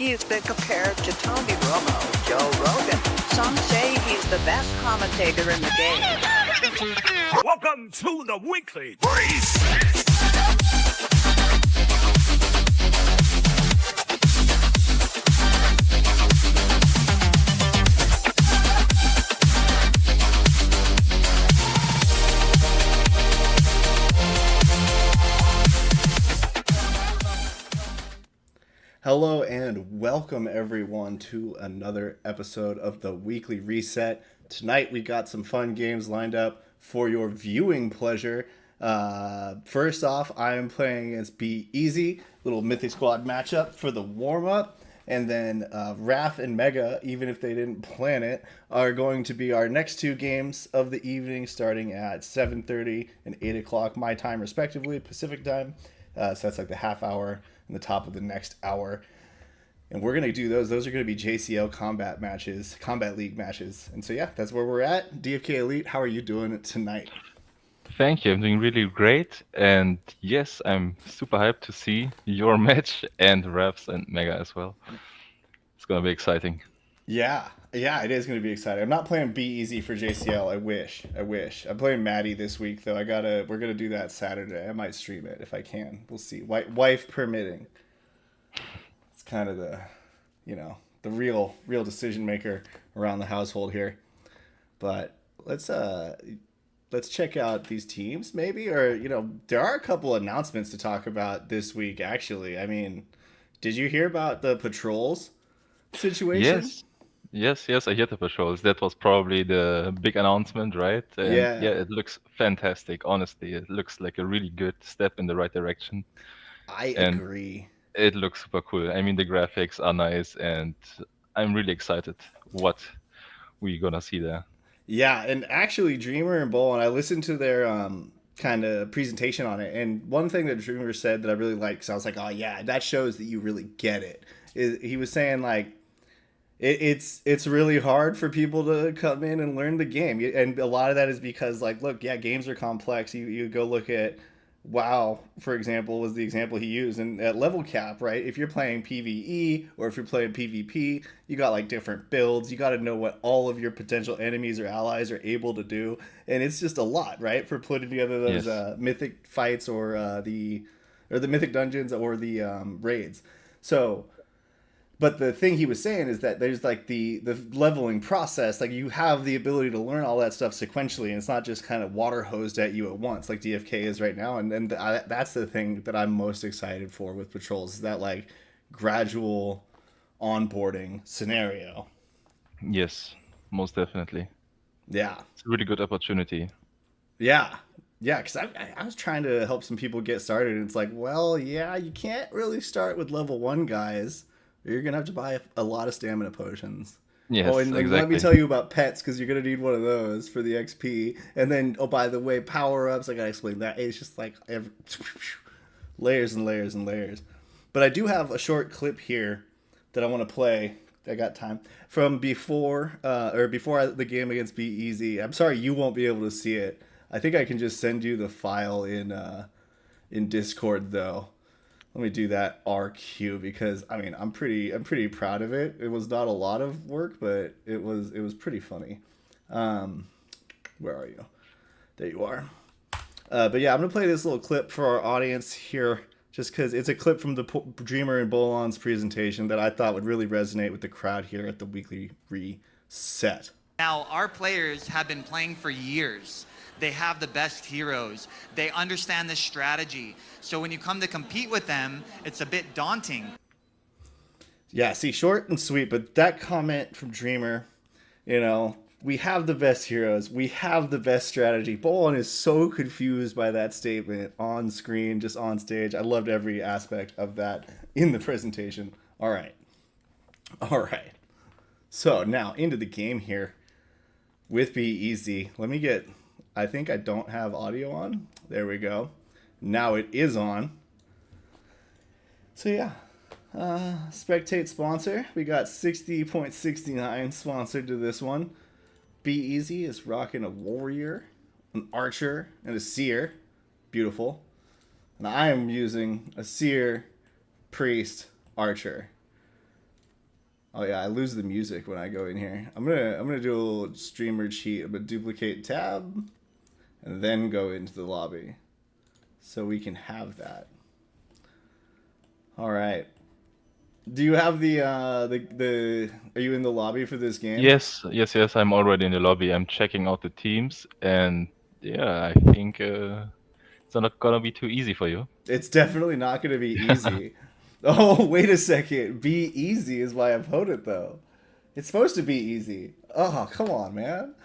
He's been compared to Tony Romo, Joe Rogan. Some say he's the best commentator in the game. Welcome to the weekly reset. Hello and welcome everyone to another episode of the Weekly Reset. Tonight we got some fun games lined up for your viewing pleasure. First off, I am playing against Be Easy, little Mythic Squad matchup for the warm-up. And then Raph and Mega, even if they didn't plan it, are going to be our next two games of the evening starting at 7:30 and 8 o'clock my time respectively, Pacific time. So that's like the half hour in the top of the next hour. And we're going to do those. Those are going to be JCL combat matches, combat league matches. And so, yeah, that's where we're at. DFK Elite, how are you doing tonight? Thank you. I'm doing really great. And yes, I'm super hyped to see your match and Refs and Mega as well. It's going to be exciting. Yeah, it is going to be exciting. I'm not playing Be Easy for JCL. I wish. I'm playing Maddie this week, though. We're going to do that Saturday. I might stream it if I can. We'll see. Wife permitting. It's kind of the real decision maker around the household here. But let's check out these teams maybe, or there are a couple announcements to talk about this week actually. I mean, did you hear about the patrols situation? Yes, I heard the patrols. That was probably the big announcement, right? And yeah, it looks fantastic. Honestly, it looks like a really good step in the right direction. I agree. It looks super cool. I mean, the graphics are nice, and I'm really excited what we're gonna see there. Yeah, and actually, Dreamer and Bull, and I listened to their kind of presentation on it, and one thing that Dreamer said that I really liked, because I was like, oh yeah, that shows that you really get it. He was saying like, it's really hard for people to come in and learn the game, and a lot of that is because like, look, yeah, games are complex. You go look at WoW, for example, was the example he used, and at level cap, right? If you're playing PvE or if you're playing PvP, you got like different builds. You got to know what all of your potential enemies or allies are able to do, and it's just a lot, right? For putting together those mythic fights or the mythic dungeons or the raids. So. But the thing he was saying is that there's like the leveling process, like you have the ability to learn all that stuff sequentially, and it's not just kind of water hosed at you at once like DFK is right now. And that's the thing that I'm most excited for with patrols, is that like gradual onboarding scenario. Yes, most definitely. Yeah. It's a really good opportunity. Yeah, because I was trying to help some people get started, and it's like, well, yeah, you can't really start with level 1 guys. You're going to have to buy a lot of stamina potions. Yes, and exactly. Let me tell you about pets, because you're going to need one of those for the XP. And then, by the way, power-ups, I got to explain that. It's just like layers and layers and layers. But I do have a short clip here that I want to play. I got time. From before the game against Be Easy. I'm sorry you won't be able to see it. I think I can just send you the file in Discord, though. Let me do that RQ, because I mean I'm pretty proud of it. It was not a lot of work, but it was pretty funny. Where are you? There you are. But yeah, I'm gonna play this little clip for our audience here, just because it's a clip from the Dreamer and Bolon's presentation that I thought would really resonate with the crowd here at the Weekly Reset. Now, our players have been playing for years. They have the best heroes. They understand the strategy. So when you come to compete with them, it's a bit daunting. Yeah, see, short and sweet, but that comment from Dreamer, we have the best heroes. We have the best strategy. Bolon is so confused by that statement on screen, just on stage. I loved every aspect of that in the presentation. All right. So now into the game here with Be Easy. I think I don't have audio on. There we go. Now it is on. So yeah, spectate sponsor. We got 60.69 sponsored to this one. Be Easy is rocking a warrior, an archer, and a seer. Beautiful. And I am using a seer, priest, archer. Oh yeah, I lose the music when I go in here. I'm gonna do a little streamer cheat. I'm gonna duplicate tab and then go into the lobby so we can have that. All right. Do you have the are you in the lobby for this game? Yes, yes, yes. I'm already in the lobby. I'm checking out the teams, and yeah, I think it's not gonna be too easy for you. It's definitely not going to be easy. Oh, wait a second. Be easy is my opponent, though. It's supposed to be easy. Oh, come on, man.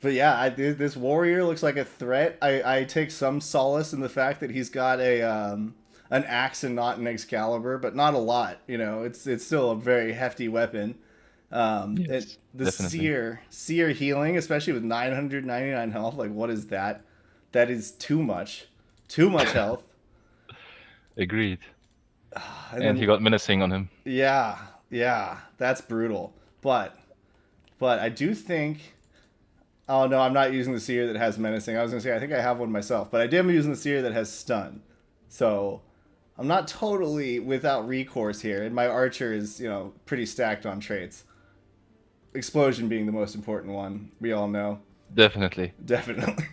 But yeah, this warrior looks like a threat. I take some solace in the fact that he's got an axe and not an Excalibur, but not a lot. You know, it's still a very hefty weapon. Yes, The definitely. seer healing, especially with 999 health. Like, what is that? That is too much. Too much health. Agreed. And And he then got menacing on him. yeah, that's brutal. But I do think. Oh no, I'm not using the seer that has menacing. I was gonna say I think I have one myself, but I am using the seer that has stun. So I'm not totally without recourse here, and my archer is pretty stacked on traits. Explosion being the most important one, we all know. Definitely. Definitely.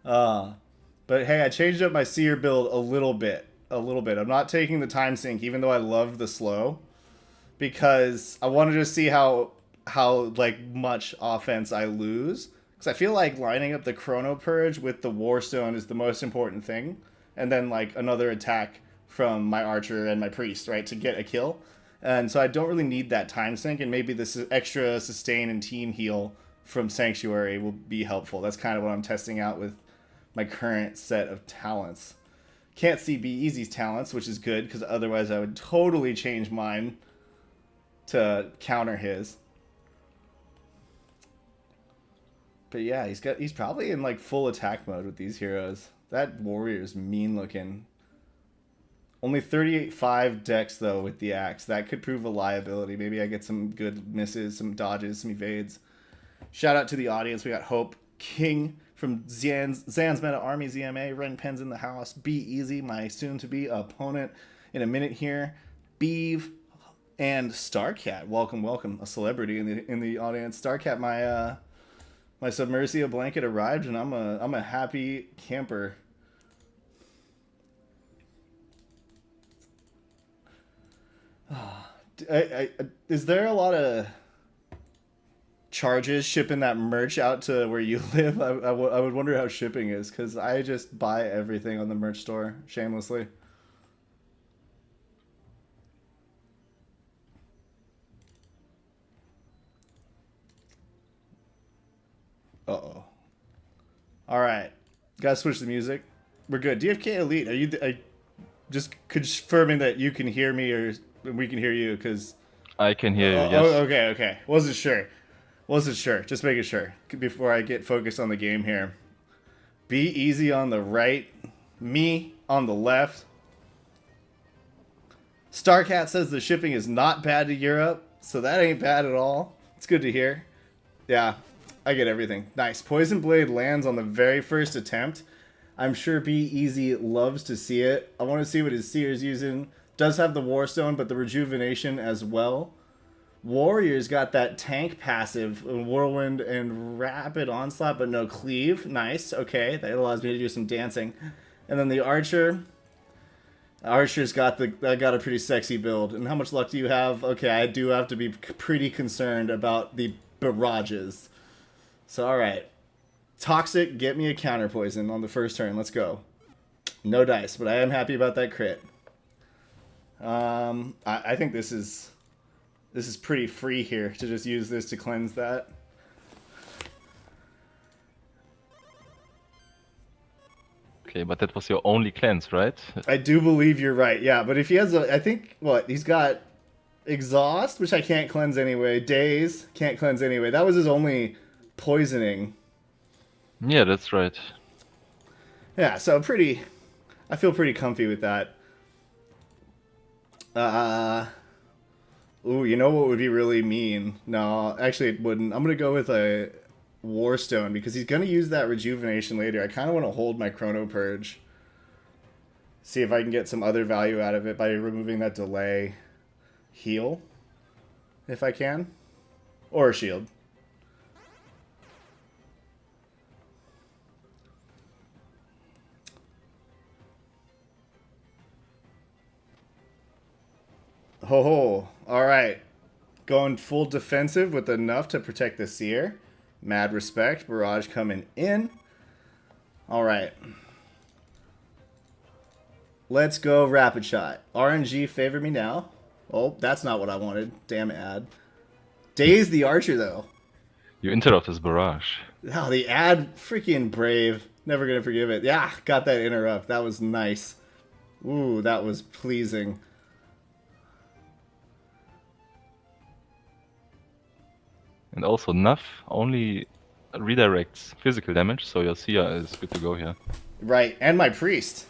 But hey, I changed up my seer build a little bit. A little bit. I'm not taking the time sink, even though I love the slow, because I wanted to see how like much offense I lose. Because I feel like lining up the Chrono Purge with the Warstone is the most important thing, and then like another attack from my archer and my priest, right, to get a kill. And so I don't really need that time sink, and maybe this extra sustain and team heal from Sanctuary will be helpful. That's kind of what I'm testing out with my current set of talents. Can't see Be Easy's talents, which is good, because otherwise I would totally change mine to counter his. But yeah, he's probably in like full attack mode with these heroes. That warrior's mean looking. Only 38.5 dex though with the axe. That could prove a liability. Maybe I get some good misses, some dodges, some evades. Shout out to the audience. We got Hope King from Zan's Meta Army ZMA. Ren Penn's in the house. Be Easy, my soon-to-be opponent in a minute here. Beave and Starcat. Welcome, welcome. A celebrity in the audience. Starcat, my Submersia blanket arrived, and I'm a happy camper. Is there a lot of charges shipping that merch out to where you live? I would wonder how shipping is, because I just buy everything on the merch store shamelessly. Uh-oh. All right. Gotta switch the music. We're good. DFK Elite, are you... just confirming that you can hear me or we can hear you, because... I can hear you, Oh, yes. okay. Wasn't sure. Just making sure before I get focused on the game here. Be Easy on the right. Me on the left. Starcat says the shipping is not bad to Europe, so that ain't bad at all. It's good to hear. Yeah, I get everything. Nice. Poison Blade lands on the very first attempt. I'm sure Be Easy loves to see it. I want to see what his Seer's using. Does have the Warstone, but the Rejuvenation as well. Warrior's got that tank passive, Whirlwind and Rapid Onslaught, but no Cleave. Nice. Okay, that allows me to do some dancing. And then the Archer's got a pretty sexy build. And how much luck do you have? Okay, I do have to be pretty concerned about the barrages. So, all right. Toxic, get me a counter poison on the first turn. Let's go. No dice, but I am happy about that crit. I think this is pretty free here to just use this to cleanse that. Okay, but that was your only cleanse, right? I do believe you're right. Yeah, but if he has I think he's got exhaust, which I can't cleanse anyway. Daze, can't cleanse anyway. That was his only poisoning. Yeah, that's right. Yeah, so I feel pretty comfy with that. Ooh, you know what would be really mean? No, actually it wouldn't. I'm gonna go with a Warstone, because he's gonna use that Rejuvenation later. I kind of want to hold my Chrono Purge. See if I can get some other value out of it by removing that delay heal. if I can. Or a shield. Ho ho. Alright. Going full defensive with enough to protect the Seer. Mad respect. Barrage coming in. Alright. Let's go rapid shot. RNG favor me now. Oh, that's not what I wanted. Damn ad. Daze the Archer though. You interrupt his barrage. Oh, the ad, freaking brave. Never gonna forgive it. Yeah, got that interrupt. That was nice. Ooh, that was pleasing. And also, Nuff only redirects physical damage, so your Sia is good to go here. Right, and my priest.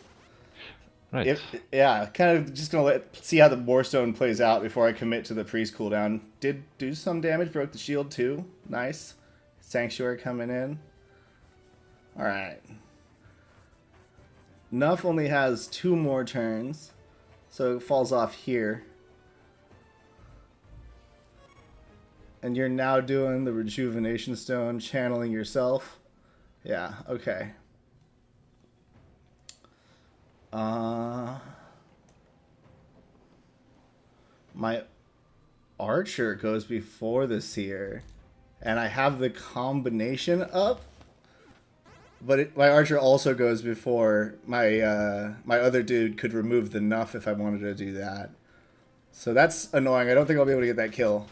Right. Yeah, kind of just gonna see how the Warstone plays out before I commit to the priest cooldown. Did do some damage, broke the shield too. Nice. Sanctuary coming in. Alright. Nuff only has 2 more turns, so it falls off here. And you're now doing the Rejuvenation Stone, channeling yourself. Yeah, okay. My Archer goes before the Seer, and I have the combination up, but my Archer also goes before my my other dude could remove the Nuff if I wanted to do that. So that's annoying. I don't think I'll be able to get that kill.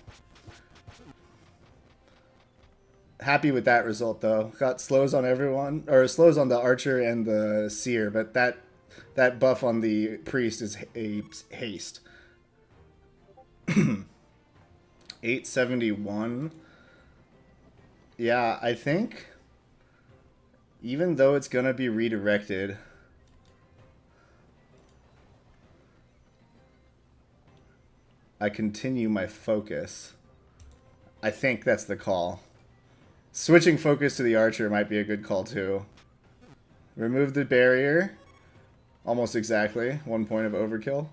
Happy with that result though. Got slows on everyone, or slows on the Archer and the Seer, but that buff on the priest is a haste. 871. Yeah, I think even though it's gonna be redirected, I continue my focus. I think that's the call. Switching focus to the Archer might be a good call too. Remove the barrier. Almost exactly. 1 point of overkill.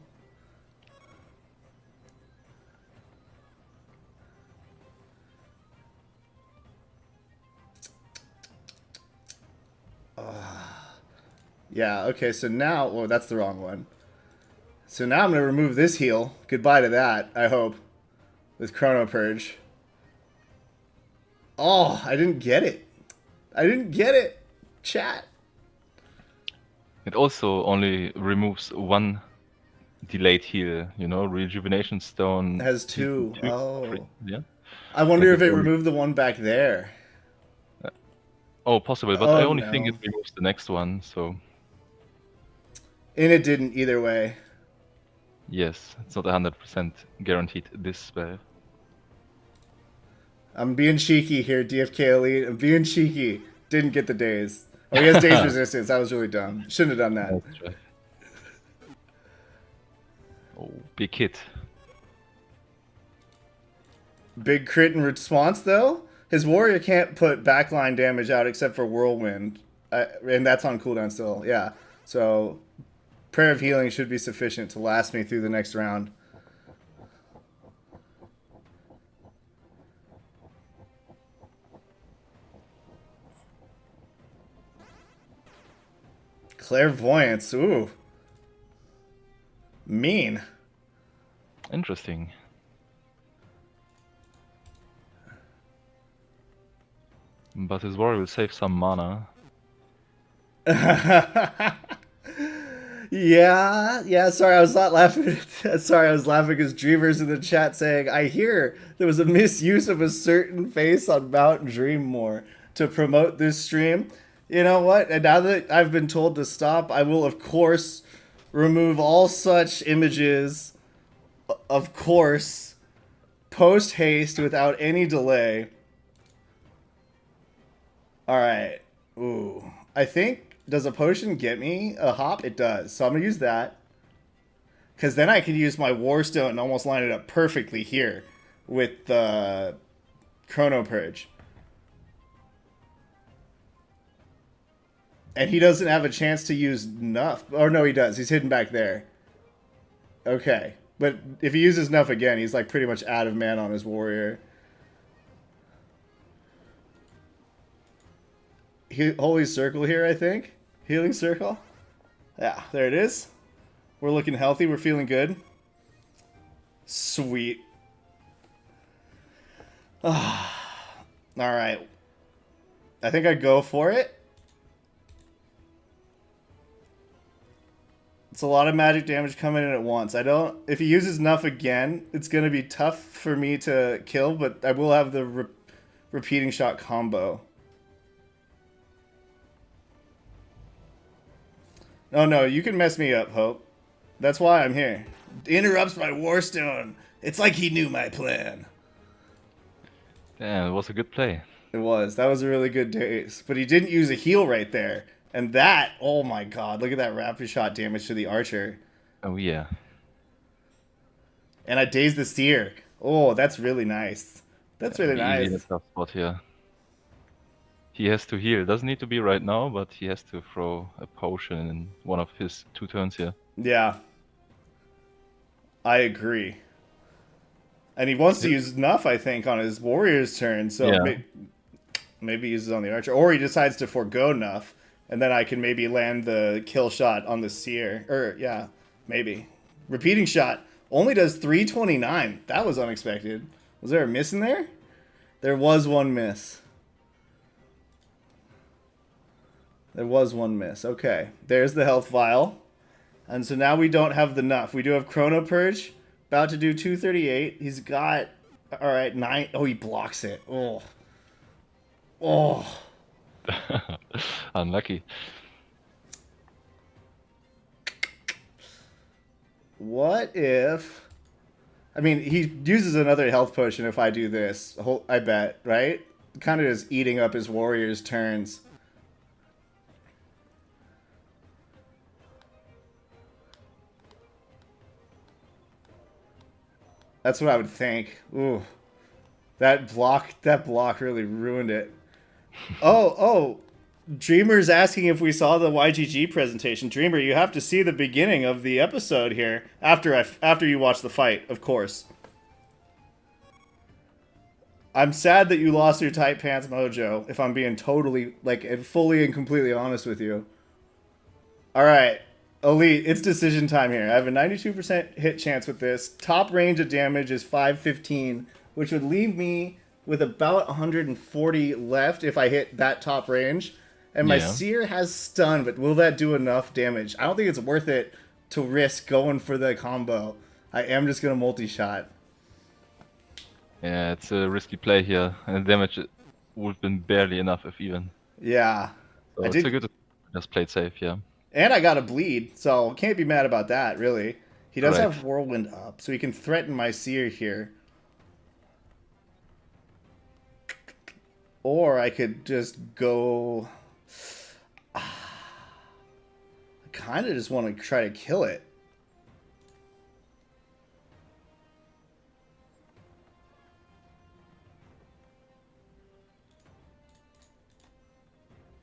Yeah, okay, so now... Well, that's the wrong one. So now I'm going to remove this heal. Goodbye to that, I hope. With Chrono Purge. Oh, I didn't get it. I didn't get it. Chat. It also only removes 1 delayed heal, you know, Rejuvenation Stone. It has 2. Oh. 3, yeah. I wonder Like if it removed the one back there. Oh, possible, but Oh, I only no. think it removes the next one, so... And it didn't either way. Yes, it's not 100% guaranteed this spell. I'm being cheeky here, DFK Elite. I'm being cheeky. Didn't get the daze. Oh, he has daze resistance. That was really dumb. Shouldn't have done that. That's right. Oh, big hit. Big crit in response, though. His warrior can't put backline damage out except for Whirlwind. And that's on cooldown still. Yeah. So, Prayer of Healing should be sufficient to last me through the next round. Clairvoyance, ooh. Mean. Interesting. But his warrior will save some mana. Yeah, sorry, I was not laughing. Sorry, I was laughing because Dreamers in the chat saying, I hear there was a misuse of a certain face on Mount Dreammore to promote this stream. You know what? And now that I've been told to stop, I will, of course, remove all such images, of course, post-haste without any delay. Alright. Ooh. I think, does a potion get me a hop? It does. So I'm going to use that. Because then I can use my Warstone and almost line it up perfectly here with the Chrono Purge. And he doesn't have a chance to use Nuff. Oh, no, he does. He's hidden back there. Okay. But if he uses enough again, he's like pretty much out of mana on his warrior. Holy circle here, I think. Healing circle. Yeah, there it is. We're looking healthy. We're feeling good. Sweet. Alright. I think I go for it. It's a lot of magic damage coming in at once. If he uses enough again, it's going to be tough for me to kill, but I will have the repeating shot combo. Oh no, you can mess me up, Hope. That's why I'm here. Interrupts my Warstone. It's like he knew my plan. Damn, it was a good play. It was. That was a really good daze. But he didn't use a heal right there. And that, oh my god, look at that rapid shot damage to the archer. Oh yeah. And I dazed the seer. Oh, that's really nice. That's really Really nice. a tough spot here. He has to heal. Doesn't need to be right now, but he has to throw a potion in one of his 2 turns here. Yeah. I agree. And he wants to use enough, I think, on his warrior's turn. So Yeah. maybe he uses on the archer. Or he decides to forego enough. And then I can maybe land the kill shot on the seer. Or, yeah, maybe. Repeating shot only does 329. That was unexpected. Was there a miss in there? There was one miss. There was one miss. Okay. There's the health vial. And so now we don't have the nuff. We do have Chrono Purge. About to do 238. He's got... Alright, 9... Oh, he blocks it. Oh. Oh. Unlucky. What if... I mean, he uses another health potion if I do this. I bet, right? Kind of just eating up his warrior's turns. That's what I would think. Ooh. That block really ruined it. Oh, Dreamer's asking if we saw the YGG presentation. Dreamer, you have to see the beginning of the episode here after you watch the fight, of course. I'm sad that you lost your tight pants mojo, if I'm being totally, fully and completely honest with you. Alright, Elite, it's decision time here. I have a 92% hit chance with this. Top range of damage is 515, which would leave me with about 140 left if I hit that top range. And my Seer has stun, but will that do enough damage? I don't think it's worth it to risk going for the combo. I am just going to multi-shot. Yeah, it's a risky play here, and the damage would have been barely enough, if even. Yeah. So it's a good... Just played safe, yeah. And I got a bleed, so can't be mad about that, really. He does Correct. have Whirlwind up, so he can threaten my Seer here. Or I could just go... I kind of just want to try to kill it.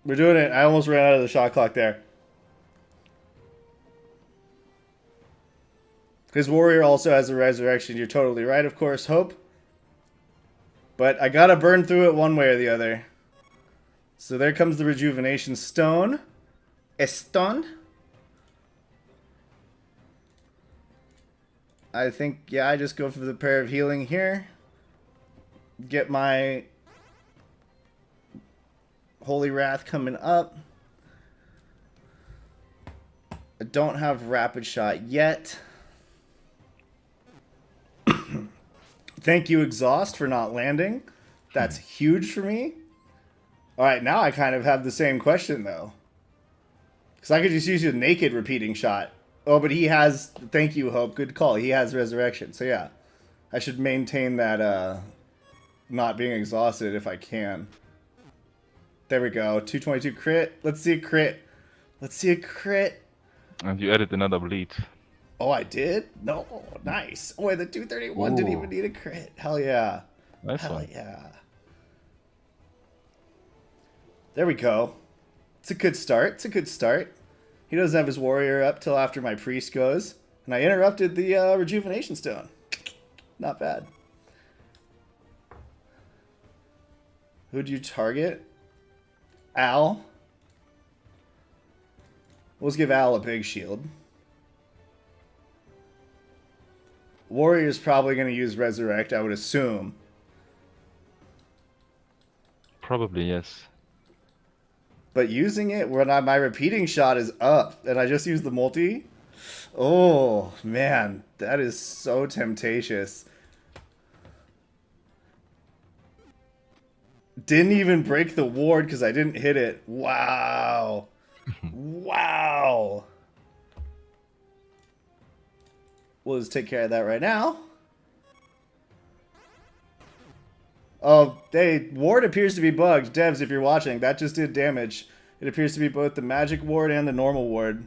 We're doing it. I almost ran out of the shot clock there. His warrior also has a resurrection. You're totally right, of course, Hope. But I gotta burn through it one way or the other. So there comes the rejuvenation stone. Estone. I think, yeah, I just go for the pair of healing here. Get my Holy Wrath coming up. I don't have Rapid Shot yet. Thank you, Exhaust, for not landing. That's huge for me. Alright, now I kind of have the same question, though. Because I could just use a naked repeating shot. Oh, but he has... Thank you, Hope. Good call. He has Resurrection. So, yeah. I should maintain that not being exhausted if I can. There we go. 222 crit. Let's see a crit. Let's see a crit. And you added another bleed. Oh, I did? No. Nice. Oh, and the 231 didn't even need a crit. Hell yeah. Nice Hell one. yeah. There we go. It's a good start. It's a good start. He doesn't have his warrior up till after my priest goes. And I interrupted the rejuvenation stone. Not bad. Who'd you target? Al. Let's give Al a big shield. Warrior's probably going to use Resurrect, I would assume. Probably, yes. But using it when my repeating shot is up and I just use the multi? Oh, man. That is so temptatious. Didn't even break the ward because I didn't hit it. Wow. Wow. We'll just take care of that right now. Oh, hey, ward appears to be bugged. Devs, if you're watching, that just did damage. It appears to be both the magic ward and the normal ward.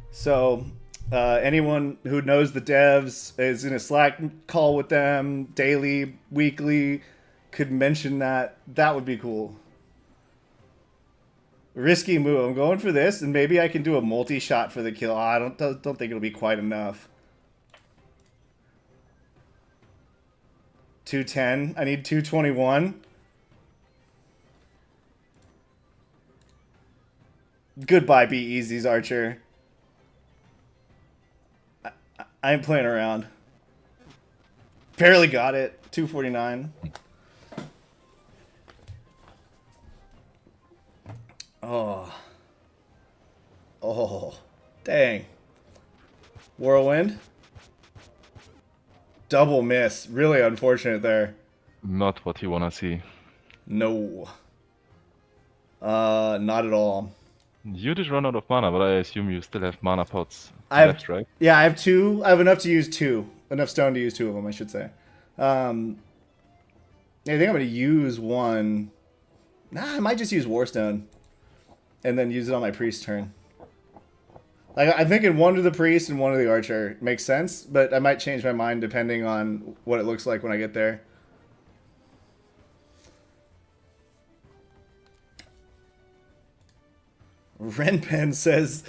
So, anyone who knows the devs is in a Slack call with them daily, weekly, could mention that. That would be cool. Risky move. I'm going for this, and maybe I can do a multi-shot for the kill. I don't think it'll be quite enough. 210. I need 221. Goodbye, Be Easy's Archer. I ain't playing around. Barely got it. 249. Oh. Oh. Dang. Whirlwind. Double miss. Really unfortunate there. Not what you wanna see. No. Not at all. You did run out of mana, but I assume you still have mana pots I left, right? Yeah, I have two. I have enough to use two. Enough stone to use two of them, I should say. I think I'm going to use one. Nah, I might just use Warstone. And then use it on my priest turn. Like, I'm thinking one to the priest and one to the archer. Makes sense, but I might change my mind depending on what it looks like when I get there. Renpen says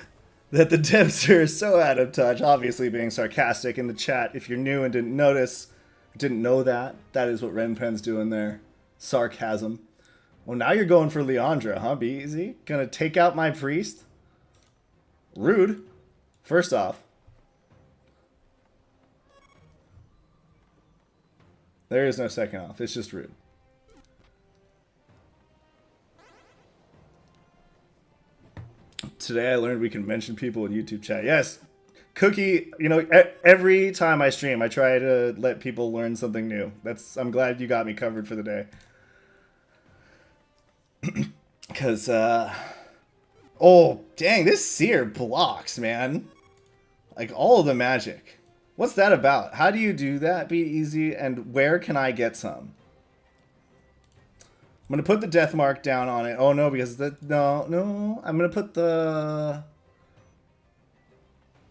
that the devs are so out of touch, obviously being sarcastic in the chat. If you're new and didn't know that is what Renpen's doing there. Sarcasm. Well, now you're going for Leandra, huh? Be easy. Gonna take out my priest? Rude. First off. There is no second off. It's just rude. Today I learned we can mention people in YouTube chat. Yes. Cookie, you know, every time I stream, I try to let people learn something new. I'm glad you got me covered for the day. Because, oh, dang, this seer blocks, man. Like, all of the magic. What's that about? How do you do that? Be easy, and where can I get some? I'm going to put the death mark down on it. Oh, no, because no. I'm going to put the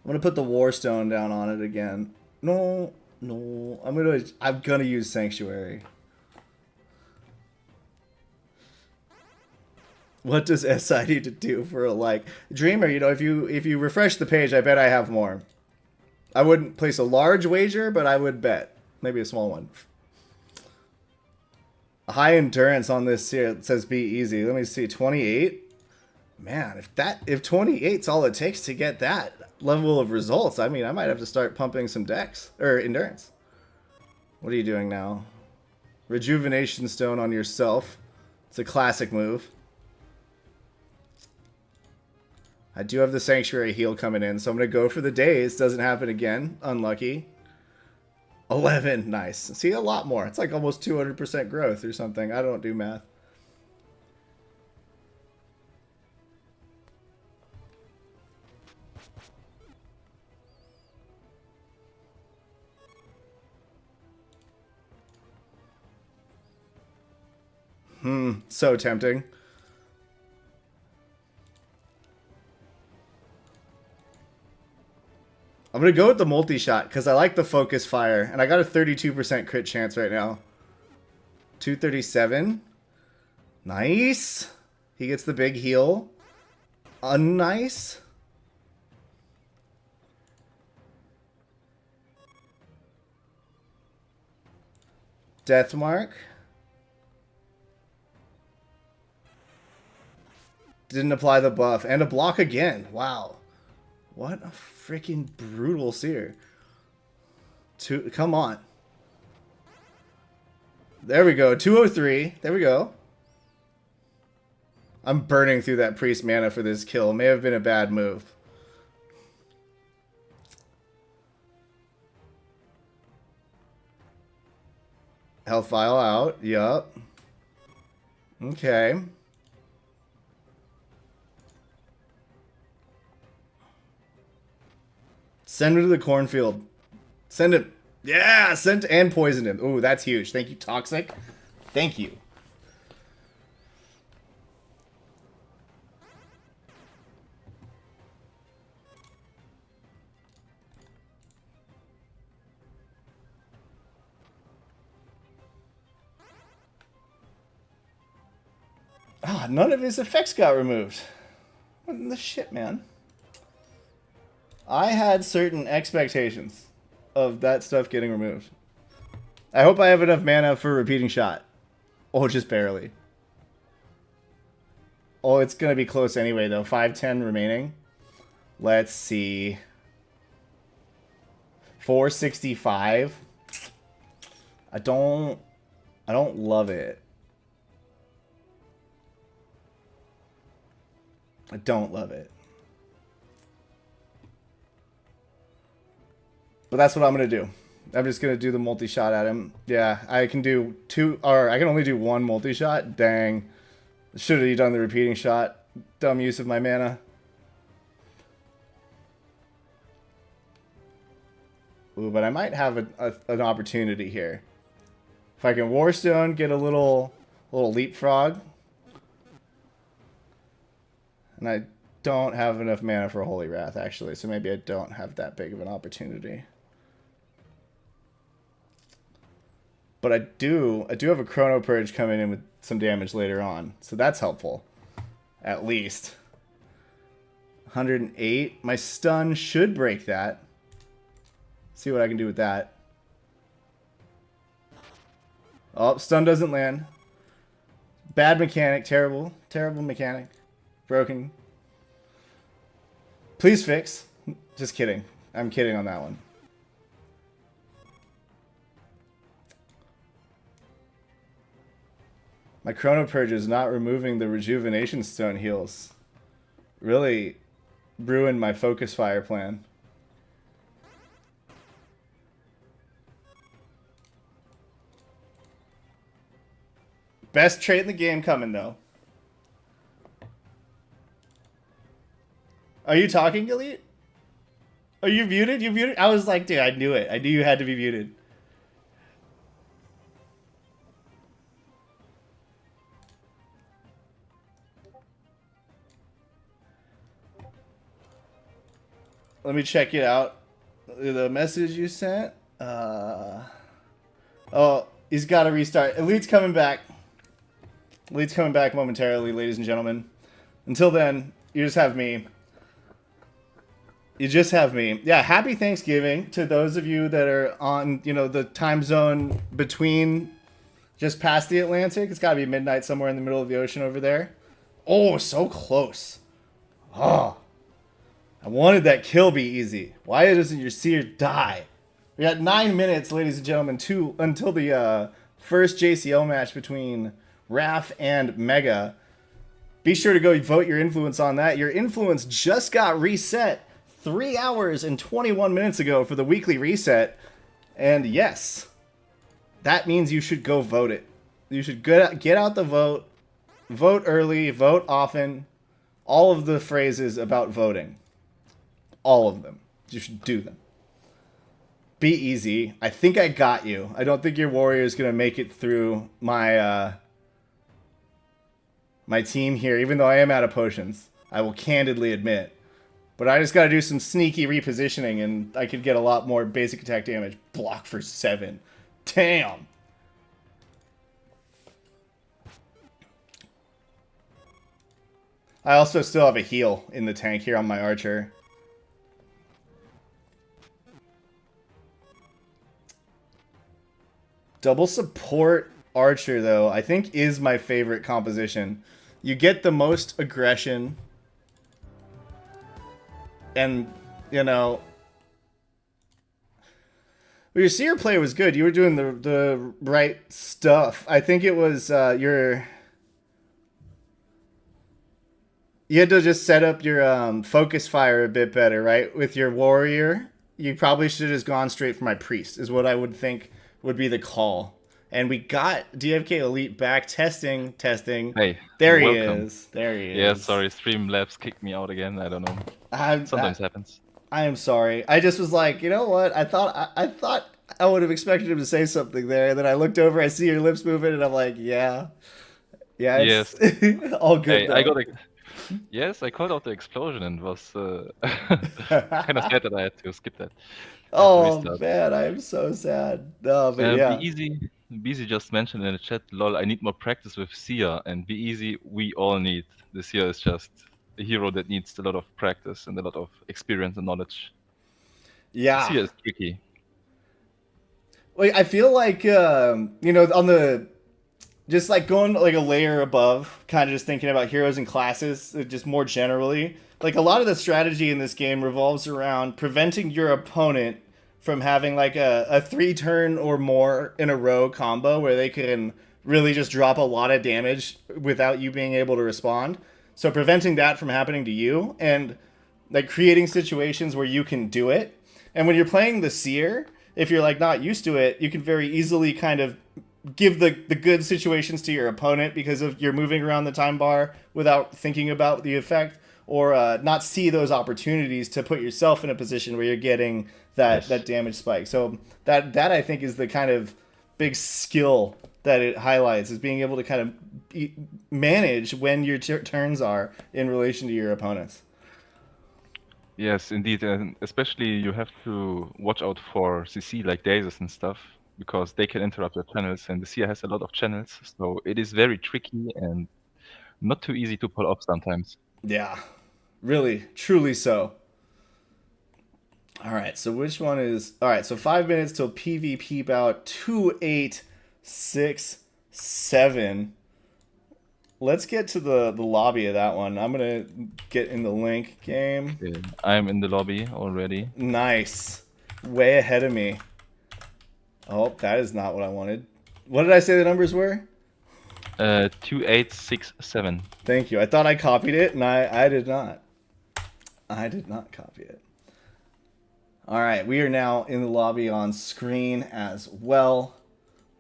Warstone down on it again. No. I'm going to use Sanctuary. What does SI need to do for a like? Dreamer, you know, if you refresh the page, I bet I have more. I wouldn't place a large wager, but I would bet. Maybe a small one. High endurance on this here. It says be easy. Let me see. 28. Man, if 28's all it takes to get that level of results, I mean, I might have to start pumping some dex or endurance. What are you doing now? Rejuvenation stone on yourself. It's a classic move. I do have the Sanctuary heal coming in, so I'm going to go for the days. Doesn't happen again. Unlucky. 11. Nice. See, a lot more. It's like almost 200% growth or something. I don't do math. So tempting. I'm going to go with the multi-shot because I like the focus fire. And I got a 32% crit chance right now. 237. Nice. He gets the big heal. Unnice. Death Mark. Didn't apply the buff. And a block again. Wow. What a freaking brutal seer. Come on. There we go. 203. There we go. I'm burning through that priest mana for this kill. May have been a bad move. Health vial out. Yup. Okay. Send him to the cornfield. Send him. Yeah, send and poison him. Ooh, that's huge. Thank you, Toxic. Thank you. Ah, none of his effects got removed. What in the shit, man? I had certain expectations of that stuff getting removed. I hope I have enough mana for repeating shot. Oh, just barely. Oh, it's going to be close anyway, though. 510 remaining. Let's see. 465. I don't love it. I don't love it. But that's what I'm going to do. I'm just going to do the multi-shot at him. Yeah, I can do two, or I can only do one multi-shot. Dang. Should have done the repeating shot. Dumb use of my mana. Ooh, but I might have an opportunity here. If I can Warstone, get a little leapfrog. And I don't have enough mana for a Holy Wrath, actually, so maybe I don't have that big of an opportunity. But I do have a Chrono Purge coming in with some damage later on, so that's helpful. At least. 108. My stun should break that. See what I can do with that. Oh, stun doesn't land. Bad mechanic, terrible mechanic. Broken. Please fix. Just kidding. I'm kidding on that one. My Chrono Purge is not removing the Rejuvenation Stone heals. Really ruined my Focus Fire plan. Best trait in the game coming, though. Are you talking, Elite? Are you muted? You muted? I was like, dude, I knew it. I knew you had to be muted. Let me check it out. The message you sent. Oh, he's got to restart. Elite's coming back. Elite's coming back momentarily, ladies and gentlemen. Until then, you just have me. You just have me. Yeah, happy Thanksgiving to those of you that are on, the time zone between just past the Atlantic. It's got to be midnight somewhere in the middle of the ocean over there. Oh, so close. Oh. I wanted that kill be easy. Why doesn't your seer die? We got 9 minutes, ladies and gentlemen, until the first JCL match between Raph and Mega. Be sure to go vote your influence on that. Your influence just got reset 3 hours and 21 minutes ago for the weekly reset. And yes, that means you should go vote it. You should get out the vote. Vote early, vote often. All of the phrases about voting. All of them. You should do them. Be easy. I think I got you. I don't think your warrior is going to make it through my my team here, even though I am out of potions. I will candidly admit. But I just got to do some sneaky repositioning, and I could get a lot more basic attack damage. Block for 7. Damn. I also still have a heal in the tank here on my archer. Double support archer, though, I think is my favorite composition. You get the most aggression. And, you know... Well, your seer play was good. You were doing the right stuff. I think it was your... You had to just set up your focus fire a bit better, right? With your warrior, you probably should have just gone straight for my priest, is what I would think would be the call. And we got DFK Elite back testing. Hey, There he welcome. is. There he is. Yeah, sorry, Streamlabs kicked me out again. I don't know. Sometimes happens. I am sorry. I just was like, you know what? I thought I would have expected him to say something there. And then I looked over, I see your lips moving, and I'm like, yeah. Yes. All good. Hey, Yes, I called out the explosion and was kind of sad that I had to skip that. Oh man, I am so sad. No, but yeah. Be easy just mentioned in the chat, lol, I need more practice with Sia, and Be Easy we all need. The Sia is just a hero that needs a lot of practice and a lot of experience and knowledge. Yeah. Sia is tricky. Like, I feel like, you know, on the... Just like going like a layer above, kind of just thinking about heroes and classes, just more generally. Like a lot of the strategy in this game revolves around preventing your opponent from having like a 3-turn or more in a row combo where they can really just drop a lot of damage without you being able to respond. So preventing that from happening to you and like creating situations where you can do it. And when you're playing the Seer, if you're like not used to it, you can very easily kind of give the good situations to your opponent because of you're moving around the time bar without thinking about the effect, or not see those opportunities to put yourself in a position where you're getting that damage spike. So that I think is the kind of big skill that it highlights, is being able to kind of manage when your turns are in relation to your opponents. Yes, indeed, and especially you have to watch out for CC like daisies and stuff, because they can interrupt your channels, and the Sia has a lot of channels, so it is very tricky and not too easy to pull off sometimes. Yeah, really, truly so. All right, so which one is... All right, so 5 minutes till PvP bout 2867. Let's get to the lobby of that one. I'm going to get in the link game. Okay, I'm in the lobby already. Nice. Way ahead of me. Oh, that is not what I wanted. What did I say the numbers were? 2867. Thank you. I thought I copied it, and I did not. I did not copy it. All right, we are now in the lobby on screen as well.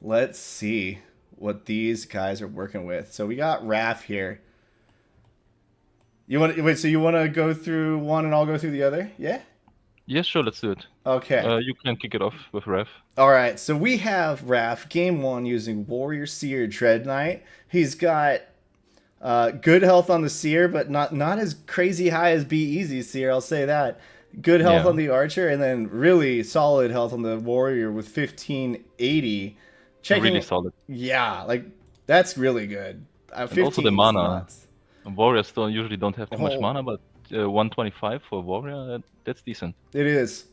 Let's see what these guys are working with. So we got Raph here. So you want to go through one and I'll go through the other? Yeah? Yeah, sure, let's do it. Okay. You can kick it off with Ref. All right, so we have Raph, game 1, using Warrior Seer Dread Knight. He's got good health on the Seer, but not as crazy high as Be Easy Seer, I'll say that. Good health on the Archer, and then really solid health on the Warrior with 1580. Really solid. Yeah, like, that's really good. And also the mana. Warriors usually don't have too much mana, but 125 for Warrior, that's decent. It is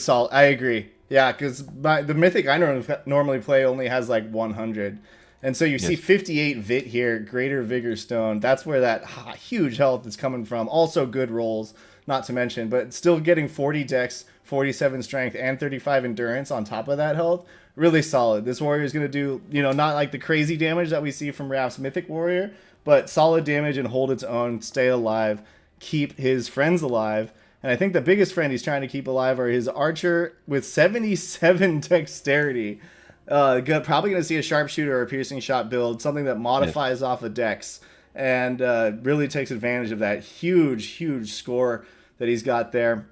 solid. I agree. Yeah, because the Mythic I normally play only has like 100. And so you see 58 Vit here, Greater Vigor Stone. That's where that huge health is coming from. Also good rolls, not to mention, but still getting 40 Dex, 47 Strength, and 35 Endurance on top of that health. Really solid. This warrior is going to do, not like the crazy damage that we see from Raph's Mythic Warrior, but solid damage and hold its own, stay alive, keep his friends alive. And I think the biggest friend he's trying to keep alive are his Archer with 77 Dexterity. Probably going to see a Sharpshooter or a Piercing Shot build, something that modifies off of Dex, and really takes advantage of that huge score that he's got there.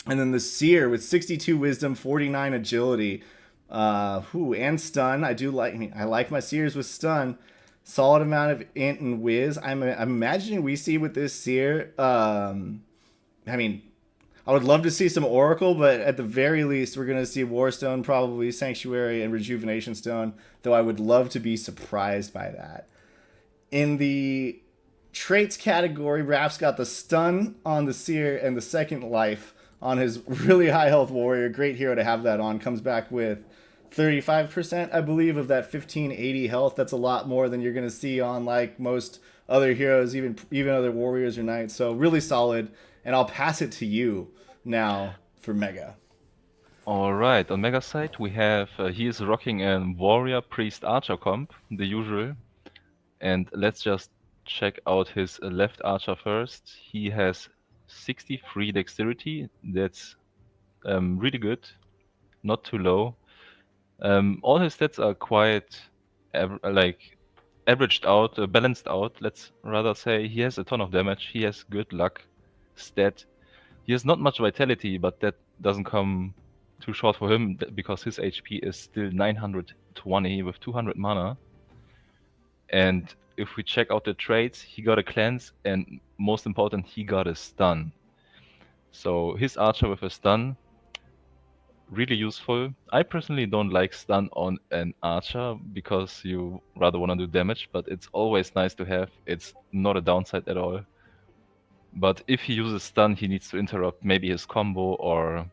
And then the Seer with 62 Wisdom, 49 Agility, and Stun. I like my Seers with Stun. Solid amount of Int and Wiz. I'm imagining we see with this Seer. I would love to see some Oracle, but at the very least, we're going to see Warstone, probably Sanctuary, and Rejuvenation Stone, though I would love to be surprised by that. In the traits category, Raph's got the Stun on the Seer and the Second Life on his really high health Warrior. Great hero to have that on. Comes back with 35%, I believe, of that 1580 health. That's a lot more than you're going to see on like most other heroes, even other warriors or knights. So really solid. And I'll pass it to you now for Mega. All right, on Mega side we have he is rocking a warrior priest archer comp, the usual. And let's just check out his left archer first. He has 63 dexterity. That's really good, not too low. All his stats are quite like averaged out, balanced out. Let's rather say he has a ton of damage. He has good luck, stat. He has not much vitality, but that doesn't come too short for him because his HP is still 920 with 200 mana. And if we check out the traits, he got a cleanse, and most important, he got a stun. So his archer with a stun, really useful. I personally don't like stun on an archer because you rather want to do damage, but it's always nice to have. It's not a downside at all. But if he uses stun, he needs to interrupt maybe his combo, or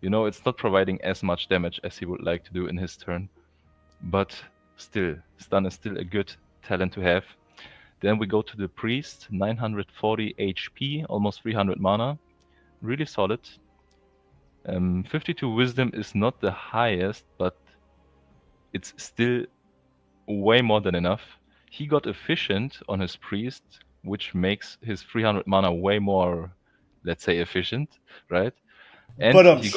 it's not providing as much damage as he would like to do in his turn. But still, stun is still a good talent to have. Then we go to the priest, 940 HP, almost 300 mana, really solid. 52 wisdom is not the highest, but it's still way more than enough. He got efficient on his priest, which makes his 300 mana way more, let's say, efficient, right? And But he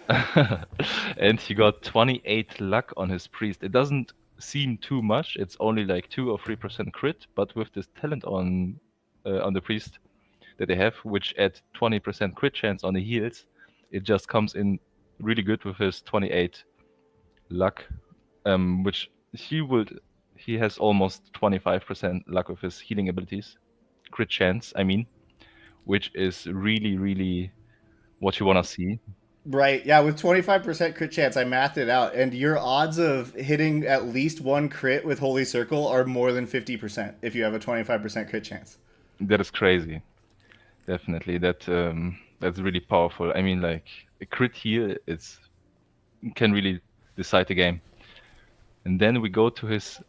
got and he got 28 luck on his priest. It doesn't seem too much. It's only like 2 or 3% crit, but with this talent on the priest that they have, which add 20% crit chance on the heals, it just comes in really good with his 28 luck, which he has almost 25% luck with his healing abilities, crit chance, I mean, which is really, really what you want to see. Right, yeah, with 25% crit chance, I mathed it out, and your odds of hitting at least one crit with Holy Circle are more than 50% if you have a 25% crit chance. That is crazy. Definitely, that's really powerful. I mean, like, a crit heal can really decide the game. And then we go to his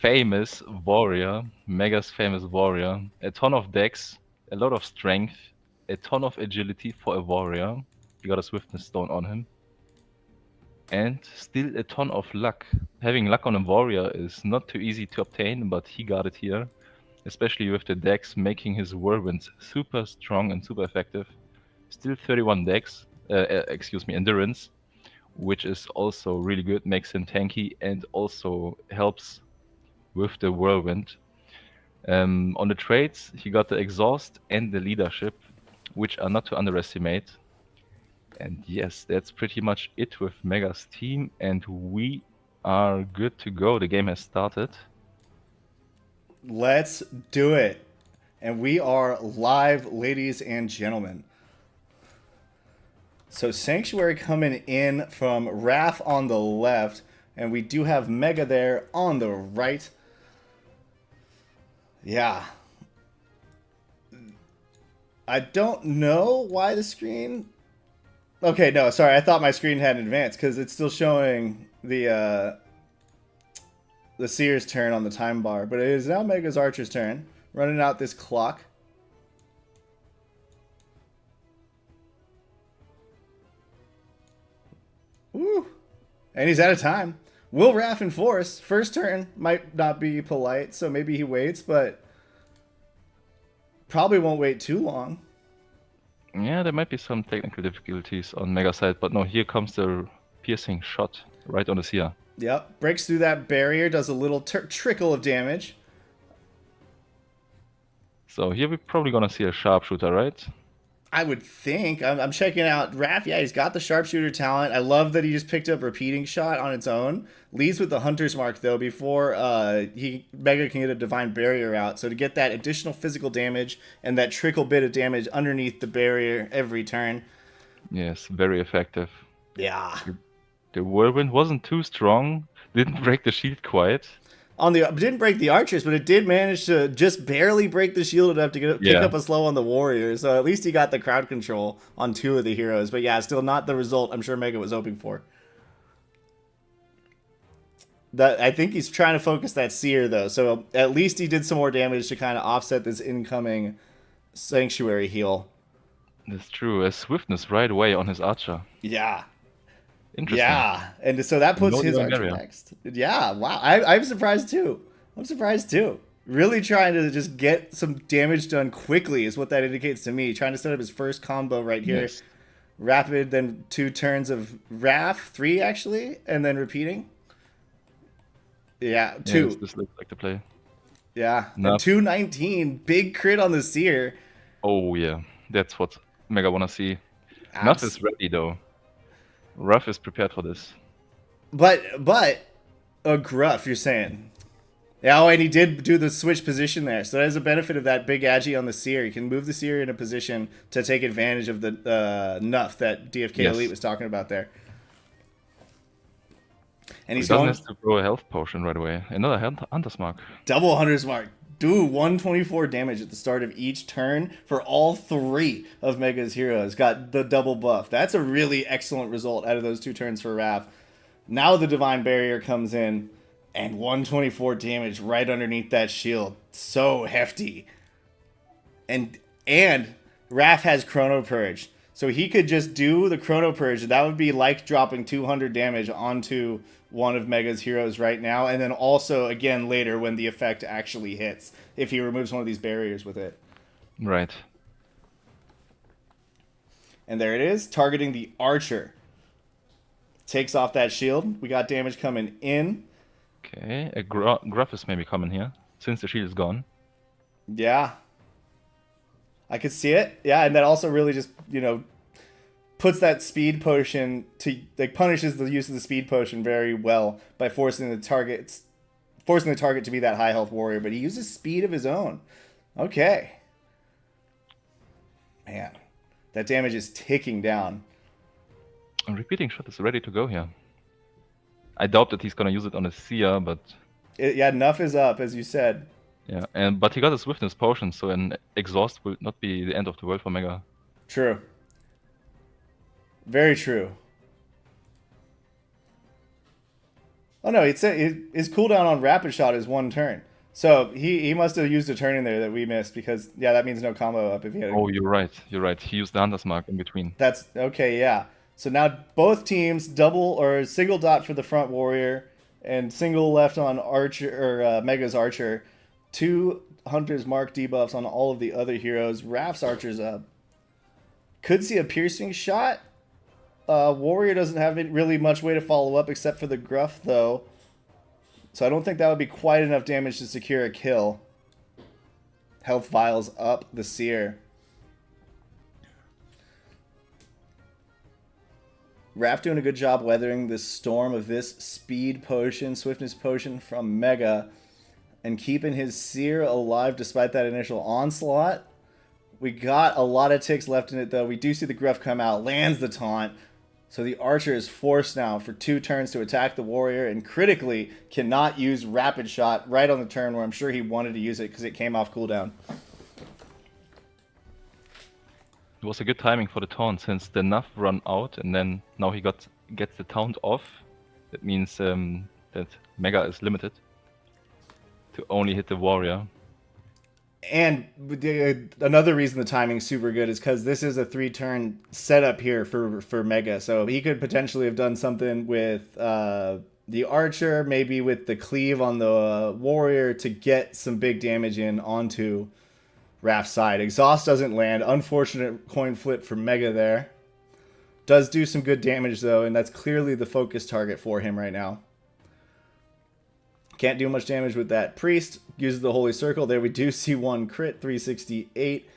famous warrior, Mega's famous warrior. A ton of dex, a lot of strength, a ton of agility for a warrior. He got a swiftness stone on him. And still a ton of luck. Having luck on a warrior is not too easy to obtain, but he got it here. Especially with the dex, making his whirlwinds super strong and super effective. Still 31 dex, endurance, which is also really good, makes him tanky and also helps with the whirlwind. On the traits, he got the exhaust and the leadership, which are not to underestimate. And yes, that's pretty much it with Mega's team, and we are good to go. The game has started. Let's do it. And we are live, ladies and gentlemen. So Sanctuary coming in from Raph on the left, and we do have Mega there on the right. Yeah. I don't know why the screen... Okay, no, sorry. I thought my screen hadn't advanced because it's still showing the Seer's turn on the time bar. But it is now Mega's Archer's turn. Running out this clock. Woo! And he's out of time. Will Raph enforce? First turn might not be polite, so maybe he waits, but probably won't wait too long. Yeah, there might be some technical difficulties on Mega side, but no, here comes the piercing shot right on the Seer. Yep, breaks through that barrier, does a little trickle of damage. So here we're probably gonna see a sharpshooter, right? I would think. I'm checking out Raph. Yeah, he's got the sharpshooter talent. I love that he just picked up repeating shot on its own. Leads with the hunter's mark though before Mega can get a divine barrier out. So to get that additional physical damage and that trickle bit of damage underneath the barrier every turn. Yes, very effective. Yeah. The whirlwind wasn't too strong. Didn't break the shield quite. Didn't break the archers, but it did manage to just barely break the shield enough to pick up a slow on the warrior. So at least he got the crowd control on 2 of the heroes. But yeah, still not the result I'm sure Mega was hoping for. That I think he's trying to focus that seer though, so at least he did some more damage to kind of offset this incoming sanctuary heal. That's true. A swiftness right away on his archer. Yeah. Interesting. Yeah, and so that puts No his divine archer barrier. next. Yeah, wow. I'm surprised too. I'm surprised too. Really trying to just get some damage done quickly is what that indicates to me. Trying to set up his first combo right here. Yes. Rapid, then 2 turns of Wrath, 3 actually, and then repeating. Yeah, 2. Yes, this looks like the play. Yeah, and Enough. 219. Big crit on the seer. Oh yeah, that's what Mega wanna see. Nuff is ready though. Ruff is prepared for this. But a Gruff, you're saying? Yeah, oh, and he did do the switch position there, so that is a benefit of that big agi on the seer. You can move the seer in a position to take advantage of the Nuff that DFK Yes. Elite was talking about there. And He he's doesn't going have to throw a health potion right away. Another Hunter's Mark. double Hunter's Mark. Do 124 damage at the start of each turn for all 3 of Mega's heroes. Got the double buff. That's a really excellent result out of those 2 turns for Raph. Now the Divine Barrier comes in, and 124 damage right underneath that shield. So hefty. And Raph has Chrono Purge. So he could just do the Chrono Purge. That would be like dropping 200 damage onto one of Mega's heroes right now. And then also, again, later when the effect actually hits. If he removes one of these barriers with it. Right. And there it is. Targeting the Archer. Takes off that shield. We got damage coming in. Okay, a Gruff is maybe coming here, since the shield is gone. Yeah. I could see it. Yeah, and that also really just, puts that speed potion to, punishes the use of the speed potion very well by forcing the target to be that high health warrior, but he uses speed of his own. Okay. Man, that damage is ticking down. A repeating shot is ready to go here. I doubt that he's gonna use it on a Seer, but Yeah, Nuff is up, as you said. yeah, but he got a swiftness potion, so an exhaust will not be the end of the world for Mega. True. Very true. Oh no, his cooldown on Rapid Shot is 1 turn. So he must have used a turn in there that we missed because, yeah, that means no combo up if he had Oh, you're right. You're right. He used the Hunter's Mark in between. That's okay, yeah. So now both teams double or single dot for the front warrior and single left on Archer or Mega's Archer. 2 Hunter's Mark debuffs on all of the other heroes. Raph's Archer's up. Could see a piercing shot. Warrior doesn't have really much way to follow up except for the Gruff though. So I don't think that would be quite enough damage to secure a kill. Health vials up the Seer. Raph doing a good job weathering the storm of this speed potion, swiftness potion from Mega, and keeping his Seer alive despite that initial onslaught. We got a lot of ticks left in it though. We do see the Gruff come out, lands the taunt. So the Archer is forced now for 2 turns to attack the Warrior and critically cannot use Rapid Shot right on the turn where I'm sure he wanted to use it because it came off cooldown. It was a good timing for the taunt since the Nuff run out and then now he gets the taunt off. That means that Mega is limited to only hit the Warrior. And another reason the timing's super good is because this is a 3-turn setup here for Mega. So he could potentially have done something with the Archer, maybe with the cleave on the Warrior to get some big damage in onto Raph's side. Exhaust doesn't land. Unfortunate coin flip for Mega there. Does do some good damage though, and that's clearly the focus target for him right now. Can't do much damage with that Priest. Uses the Holy Circle. There we do see 1 crit, 368.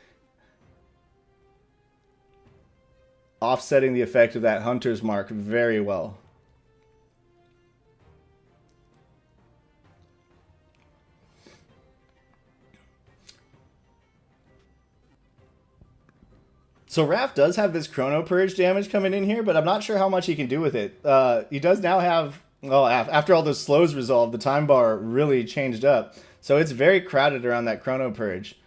Offsetting the effect of that Hunter's Mark very well. So Raph does have this Chrono Purge damage coming in here, but I'm not sure how much he can do with it. He does now have... Well, after all those slows resolved, the time bar really changed up. So it's very crowded around that Chrono Purge.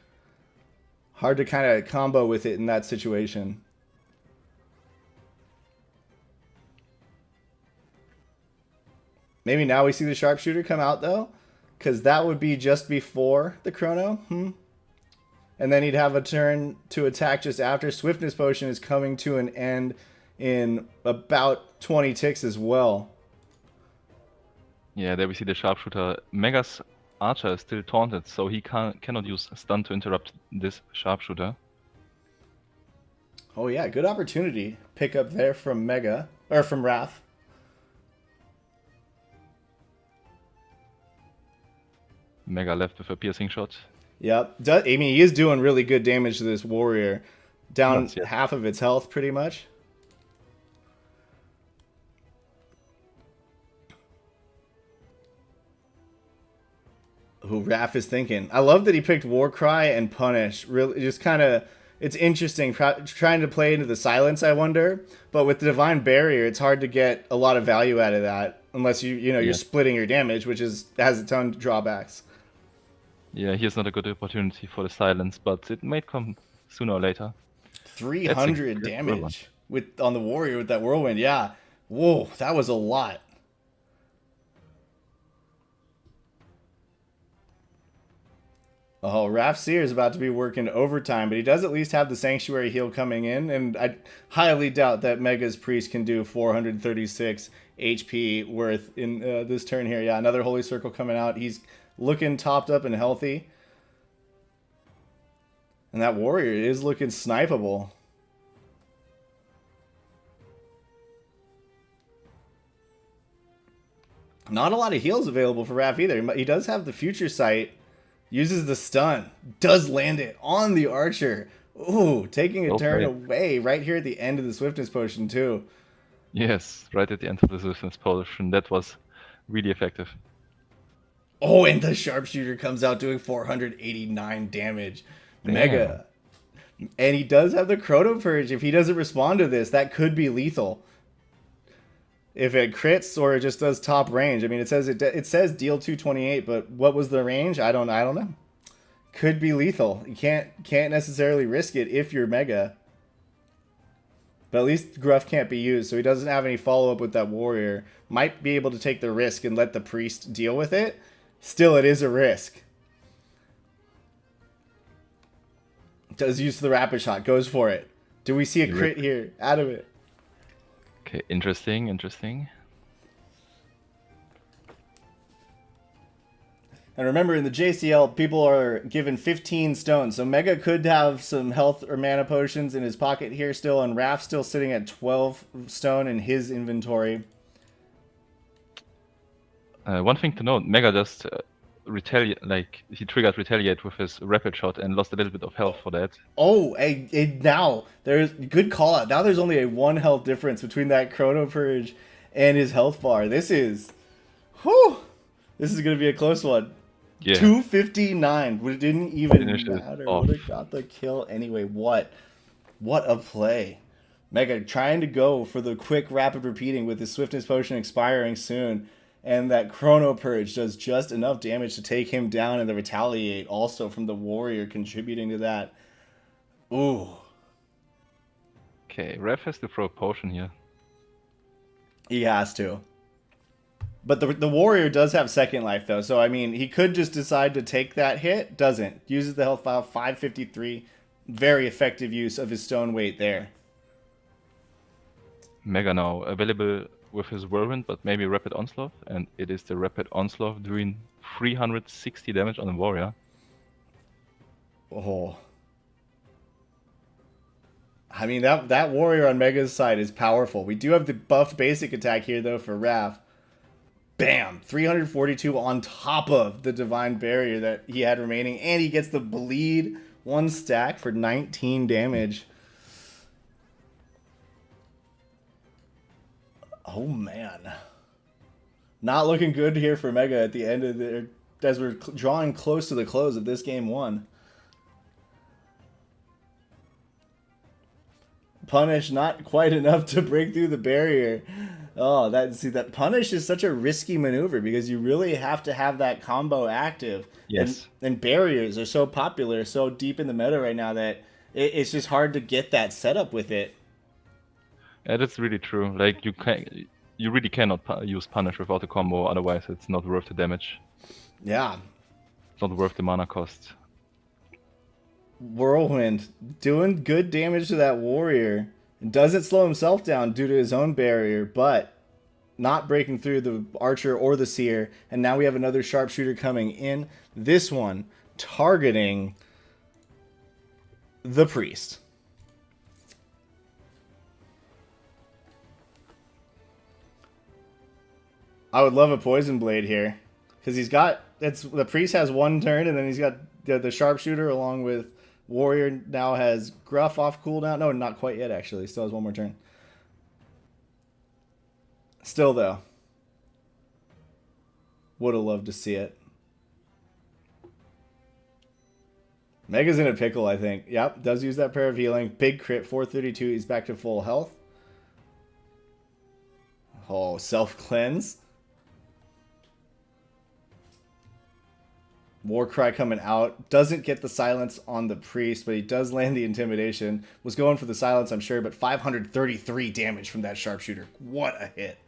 Hard to kind of combo with it in that situation. Maybe now we see the sharpshooter come out though, because that would be just before the chrono. And then he'd have a turn to attack just after. Swiftness potion is coming to an end in about 20 ticks as well. Yeah, there we see the sharpshooter. Mega's archer is still taunted, so he cannot use stun to interrupt this sharpshooter. Oh yeah, good opportunity pick up there from Mega, or from Raph. Mega left with a piercing shot. Yep. I mean, he is doing really good damage to this warrior. Down half of its health, pretty much. Who Raph is thinking. I love that he picked Warcry and Punish. Really, just kind of, it's interesting trying to play into the silence, I wonder. But with the Divine Barrier, it's hard to get a lot of value out of that unless you're splitting your damage, which has its own drawbacks. Yeah, here's not a good opportunity for the silence, but it might come sooner or later. 300 damage on the warrior with that whirlwind. Yeah. Whoa, that was a lot. Oh, Raph Seer is about to be working overtime, but he does at least have the Sanctuary heal coming in, and I highly doubt that Mega's Priest can do 436 HP worth in this turn here. Yeah, another Holy Circle coming out. He's looking topped up and healthy. And that warrior is looking snipeable. Not a lot of heals available for Raph either. He does have the Future Sight. Uses the stun. Does land it on the archer. Ooh, taking a turn away right here at the end of the Swiftness Potion too. Yes, right at the end of the Swiftness Potion. That was really effective. Oh, and the Sharpshooter comes out doing 489 damage. Damn. Mega. And he does have the Chrono Purge. If he doesn't respond to this, that could be lethal. If it crits or it just does top range. I mean, it says deal 228, but what was the range? I don't know. Could be lethal. You can't necessarily risk it if you're Mega. But at least Gruff can't be used, so he doesn't have any follow-up with that warrior. Might be able to take the risk and let the priest deal with it. Still, it is a risk. Does use the rapid shot. Goes for it. Do we see a crit here? Out of it. Okay, interesting. And remember, in the JCL, people are given 15 stones. So Mega could have some health or mana potions in his pocket here still. And Raph's still sitting at 12 stone in his inventory. One thing to note, Mega just he triggered Retaliate with his rapid shot and lost a little bit of health for that. Oh, now there's good call out. Now there's only a 1 health difference between that Chrono Purge and his health bar. This is going to be a close one. Yeah. 259. It didn't even matter. Would have got the kill anyway. What a play. Mega trying to go for the quick rapid repeating with his Swiftness Potion expiring soon. And that Chrono Purge does just enough damage to take him down, and the Retaliate also from the warrior contributing to that. Ooh. Okay, Ref has to throw a potion here. He has to. But the warrior does have second life, though. So, I mean, he could just decide to take that hit. Doesn't. Uses the health file, 553. Very effective use of his stone weight there. Mega now available with his Whirlwind, but maybe Rapid Onslaught. And it is the Rapid Onslaught doing 360 damage on the warrior. Oh. I mean, that warrior on Mega's side is powerful. We do have the buffed basic attack here, though, for Raph. Bam! 342 on top of the Divine Barrier that he had remaining. And he gets the bleed 1 stack for 19 damage. Oh, man. Not looking good here for Mega at the end of as we're drawing close to the close of this game 1. Punish not quite enough to break through the barrier. Oh, that punish is such a risky maneuver because you really have to have that combo active. Yes. And barriers are so popular, so deep in the meta right now that it's just hard to get that setup with it. Yeah, that's really true. Like you you really cannot use Punish without a combo, otherwise it's not worth the damage. Yeah. It's not worth the mana cost. Whirlwind doing good damage to that warrior. Doesn't slow himself down due to his own barrier, but not breaking through the archer or the seer. And now we have another sharpshooter coming in. This one targeting the priest. I would love a poison blade here, because he's got the priest has one turn, and then he's got the sharpshooter along with warrior now has gruff off cooldown. No, not quite yet actually. Still has one more turn. Still though, would have loved to see it. Mega's in a pickle, I think. Yep, does use that pair of healing. Big crit, 432. He's back to full health. Oh, self-cleanse. Warcry coming out. Doesn't get the silence on the priest, but he does land the intimidation. Was going for the silence, I'm sure, but 533 damage from that sharpshooter. What a hit.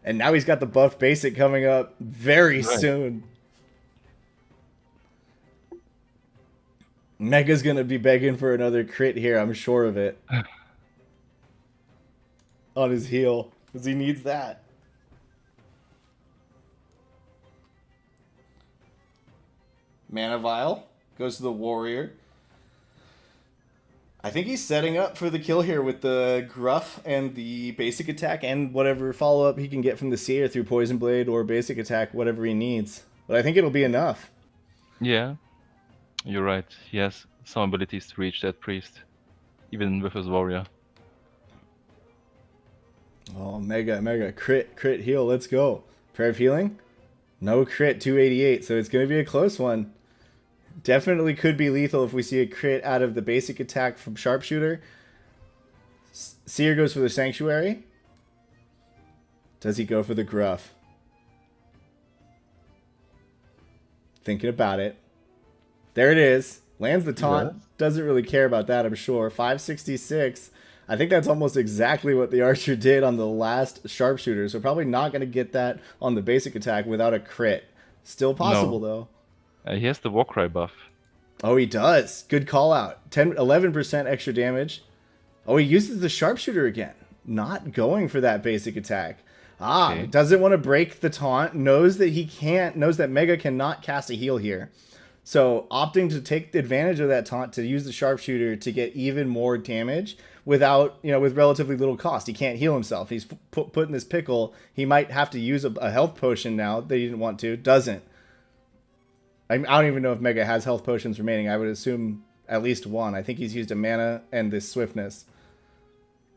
And now he's got the buff basic coming up very soon. Mega's going to be begging for another crit here, I'm sure of it. On his heal, because he needs that. Mana Vial goes to the warrior. I think he's setting up for the kill here with the gruff and the basic attack and whatever follow-up he can get from the seer through Poison Blade or basic attack, whatever he needs. But I think it'll be enough. Yeah, you're right. He has some abilities to reach that priest, even with his warrior. Oh, mega crit heal. Let's go. Prayer of healing. No crit, 288. So it's going to be a close one. Definitely could be lethal if we see a crit out of the basic attack from sharpshooter. Seer goes for the sanctuary. Does he go for the gruff? Thinking about it. There it is. Lands the taunt. Doesn't really care about that, I'm sure. 566. I think that's almost exactly what the archer did on the last sharpshooter. So probably not going to get that on the basic attack without a crit. Still possible, though. He has the Warcry buff. Oh, he does. Good call out. 11% extra damage. Oh, he uses the sharpshooter again. Not going for that basic attack. Okay. Doesn't want to break the taunt. Knows that he can't. Knows that Mega cannot cast a heal here. So opting to take advantage of that taunt to use the sharpshooter to get even more damage without, with relatively little cost. He can't heal himself. He's put in this pickle. He might have to use a health potion now that he didn't want to. Doesn't. I don't even know if Mega has health potions remaining. I would assume at least one. I think he's used a mana and this swiftness.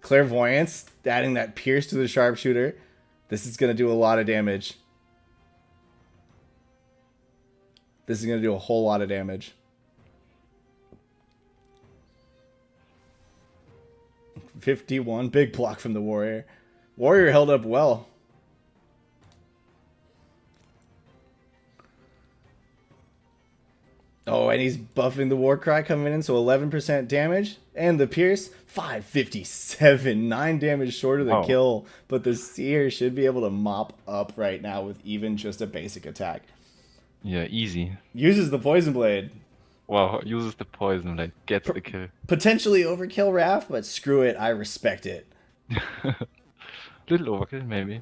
Clairvoyance, adding that pierce to the sharpshooter. This is going to do a lot of damage. This is going to do a whole lot of damage. $51, big block from the warrior. Warrior held up well. Oh, and he's buffing the Warcry coming in, so 11% damage. And the Pierce, 557. 9 damage short of the kill. But the Seer should be able to mop up right now with even just a basic attack. Yeah, easy. Uses the Poison Blade. Wow, uses the Poison Blade. Gets the kill. Potentially overkill Raph, but screw it, I respect it. Little overkill, maybe.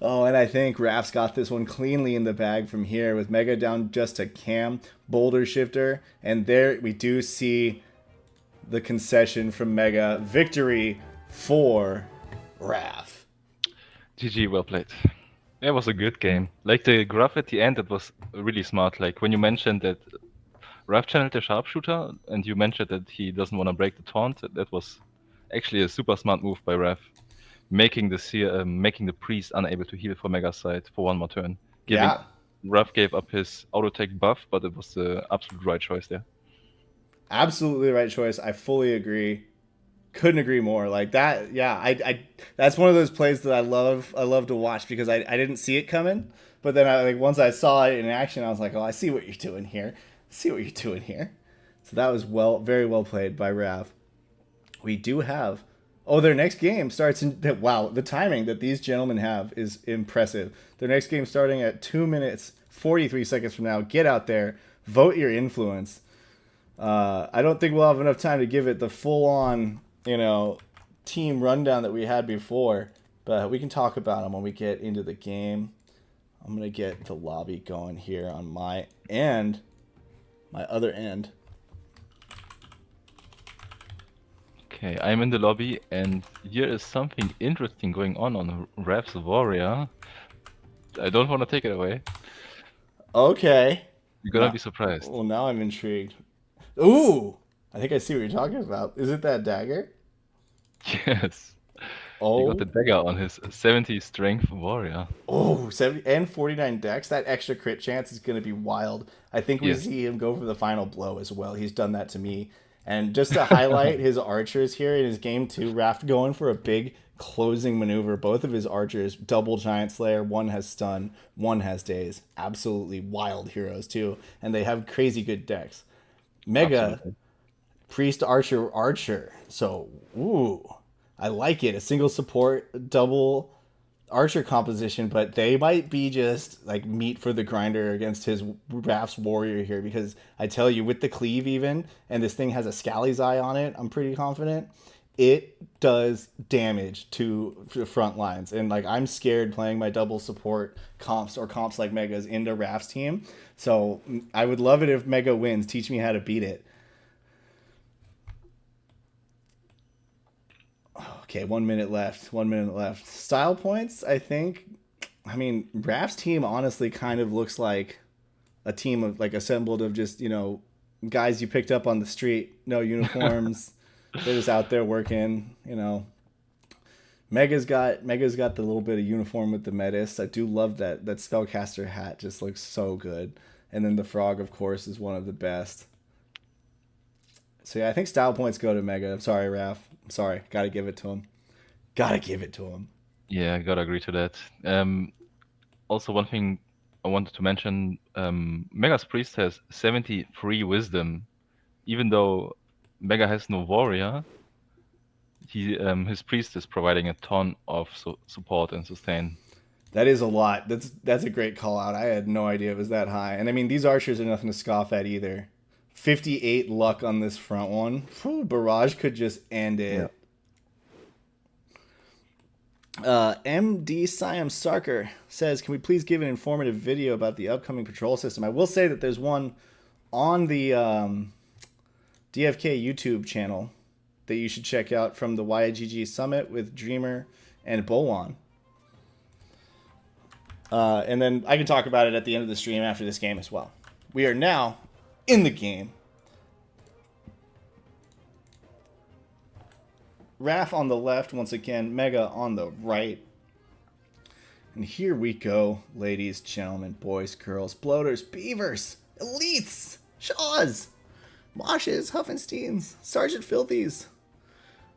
Oh, and I think Raph's got this one cleanly in the bag from here with Mega down just to Cam, Boulder Shifter, and there we do see the concession from Mega. Victory for Raph. GG, well played. It was a good game. Like the graph at the end, it was really smart. Like when you mentioned that Raph channeled the sharpshooter, and you mentioned that he doesn't want to break the taunt, that was actually a super smart move by Raph. Making the priest unable to heal for Mega's side for one more turn. Raph gave up his auto attack buff, but it was the absolute right choice there. Absolutely right choice. I fully agree. Couldn't agree more. Like that, yeah. I that's one of those plays that I love to watch because I didn't see it coming, but then once I saw it in action, I was like, oh, I see what you're doing here. So that was very well played by Raph. we do have. Oh, their next game starts in. Wow, the timing that these gentlemen have is impressive. Their next game starting at 2 minutes 43 seconds from now. Get out there, vote your influence. I don't think we'll have enough time to give it the full-on, team rundown that we had before, but we can talk about them when we get into the game. I'm gonna get the lobby going here on my end, my other end. Okay, I'm in the lobby, and here is something interesting going on Raf's Warrior. I don't want to take it away. Okay. You're gonna be surprised. Well, now I'm intrigued. Ooh! I think I see what you're talking about. Is it that dagger? Yes. Oh. He got the dagger on his 70 strength warrior. Oh, 70 and 49 dex. That extra crit chance is going to be wild. I think we see him go for the final blow as well. He's done that to me. And just to highlight his archers here in his game 2, Raft going for a big closing maneuver. Both of his archers, double Giant Slayer. One has stun, one has daze. Absolutely wild heroes too. And they have crazy good decks. Mega, absolutely. Priest, Archer. So, ooh, I like it. A single support, double Archer composition, but they might be just like meat for the grinder against his Raft's Warrior here, because I tell you, with the cleave even, and this thing has a Scally's Eye on it, I'm pretty confident it does damage to the front lines. And like, I'm scared playing my double support comps or comps like Mega's into Raft's team. So I would love it if Mega wins. Teach me how to beat it. Okay, 1 minute left. 1 minute left. Style points, I think. I mean, Raft's team honestly kind of looks like a team of like assembled of just, guys you picked up on the street, no uniforms. They're just out there working, Mega's got the little bit of uniform with the Metis. I do love that spellcaster hat, just looks so good. And then the frog, of course, is one of the best. So yeah, I think style points go to Mega. I'm sorry, Raf. I'm sorry. Gotta give it to him. Yeah, I gotta agree to that. Also, one thing I wanted to mention, Mega's Priest has 73 wisdom. Even though Mega has no warrior, his priest is providing a ton of support and sustain. That is a lot. That's a great call out. I had no idea it was that high. And I mean, these archers are nothing to scoff at either. 58 luck on this front one. Whew, Barrage could just end it. Yeah. MD Siam Sarker says, can we please give an informative video about the upcoming patrol system? I will say that there's one on the DFK YouTube channel that you should check out from the YGG Summit with Dreamer and Bowan. And then I can talk about it at the end of the stream after this game as well. We are now in the game. Raf on the left once again, Mega on the right. And here we go, ladies, gentlemen, boys, girls, bloaters, beavers, elites, shaws, moshes, Huffensteins, Sergeant Filthies.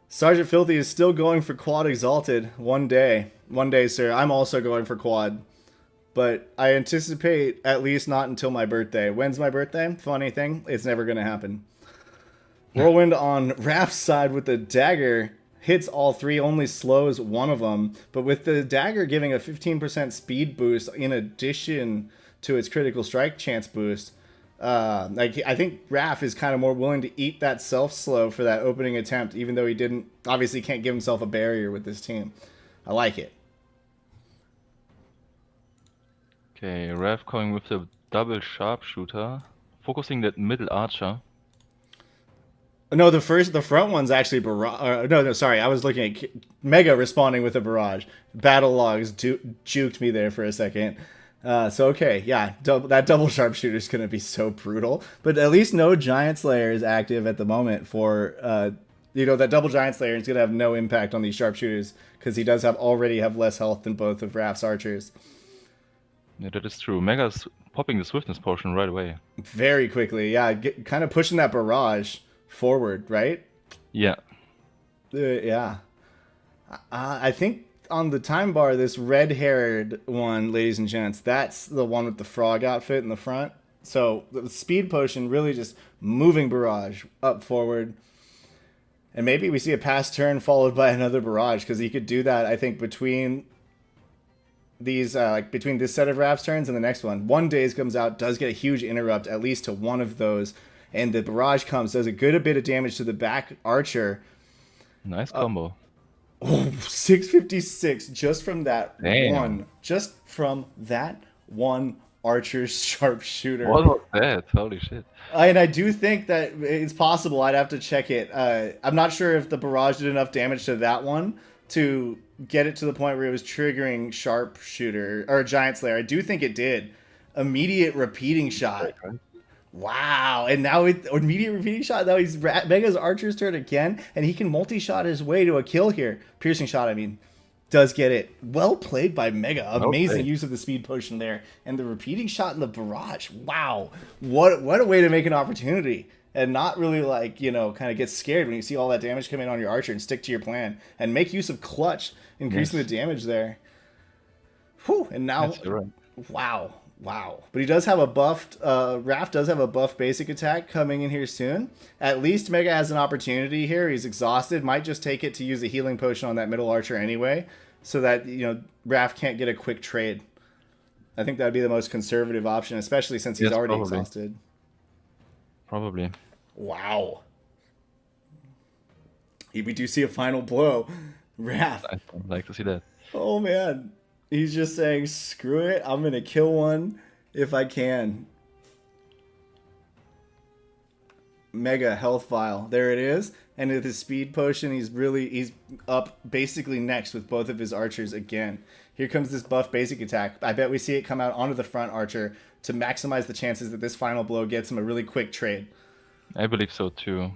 Sergeant Filthy is still going for quad exalted one day. One day, sir. I'm also going for quad. But I anticipate at least not until my birthday. When's my birthday? Funny thing, it's never going to happen. Whirlwind on Raf's side with the dagger hits all three, only slows one of them. But with the dagger giving a 15% speed boost in addition to its critical strike chance boost, I think Raf is kind of more willing to eat that self-slow for that opening attempt, even though he obviously can't give himself a barrier with this team. I like it. Okay, Raf going with the double sharpshooter, focusing that middle archer. No, the front one's actually barrage. No, sorry, I was looking at Mega responding with a barrage. Battle logs juked me there for a second. So okay, yeah, that double sharpshooter is gonna be so brutal. But at least no Giant Slayer is active at the moment for that double Giant Slayer is gonna have no impact on these sharpshooters because he does already have less health than both of Raf's archers. Yeah, that is true. Mega's popping the swiftness potion right away. Very quickly, yeah, kind of pushing that barrage forward, right? Yeah. Yeah. I think on the time bar, this red-haired one, ladies and gents, that's the one with the frog outfit in the front. So the speed potion really just moving barrage up forward. And maybe we see a pass turn followed by another barrage, because he could do that, I think, between these, between this set of Raph's turns and the next one. One Daze comes out, does get a huge interrupt, at least to one of those. And the barrage comes, does a good bit of damage to the back archer. Nice combo. Oh, 656 just from that Damn. one. Just from that one archer's sharpshooter. What was that? Holy shit. And I do think that it's possible. I'd have to check it. I'm not sure if the barrage did enough damage to that one to get it to the point where it was triggering sharpshooter or giant slayer. I do think it did. Immediate repeating shot. Wow. And now immediate repeating shot. Now he's Mega's archer's turn again, and he can multi-shot his way to a kill here. Piercing shot, I mean. Does get it. Well played by Mega. Amazing use of the speed potion there. And the repeating shot in the barrage. Wow. What a way to make an opportunity. And not really kind of get scared when you see all that damage come in on your archer and stick to your plan. And make use of clutch, increasing the damage there. Whew. And now, right. Wow. But he does have a buffed, Raph does have a buff basic attack coming in here soon. At least Mega has an opportunity here. He's exhausted. Might just take it to use a healing potion on that middle archer anyway. So that, Raph can't get a quick trade. I think that would be the most conservative option, especially since he's already exhausted. Probably. Wow. We do see a final blow. Raph. I'd like to see that. Oh, man. He's just saying, screw it, I'm going to kill one if I can. Mega health vial. There it is. And with his speed potion, he's up basically next with both of his archers again. Here comes this buff basic attack. I bet we see it come out onto the front archer to maximize the chances that this final blow gets him a really quick trade. I believe so too.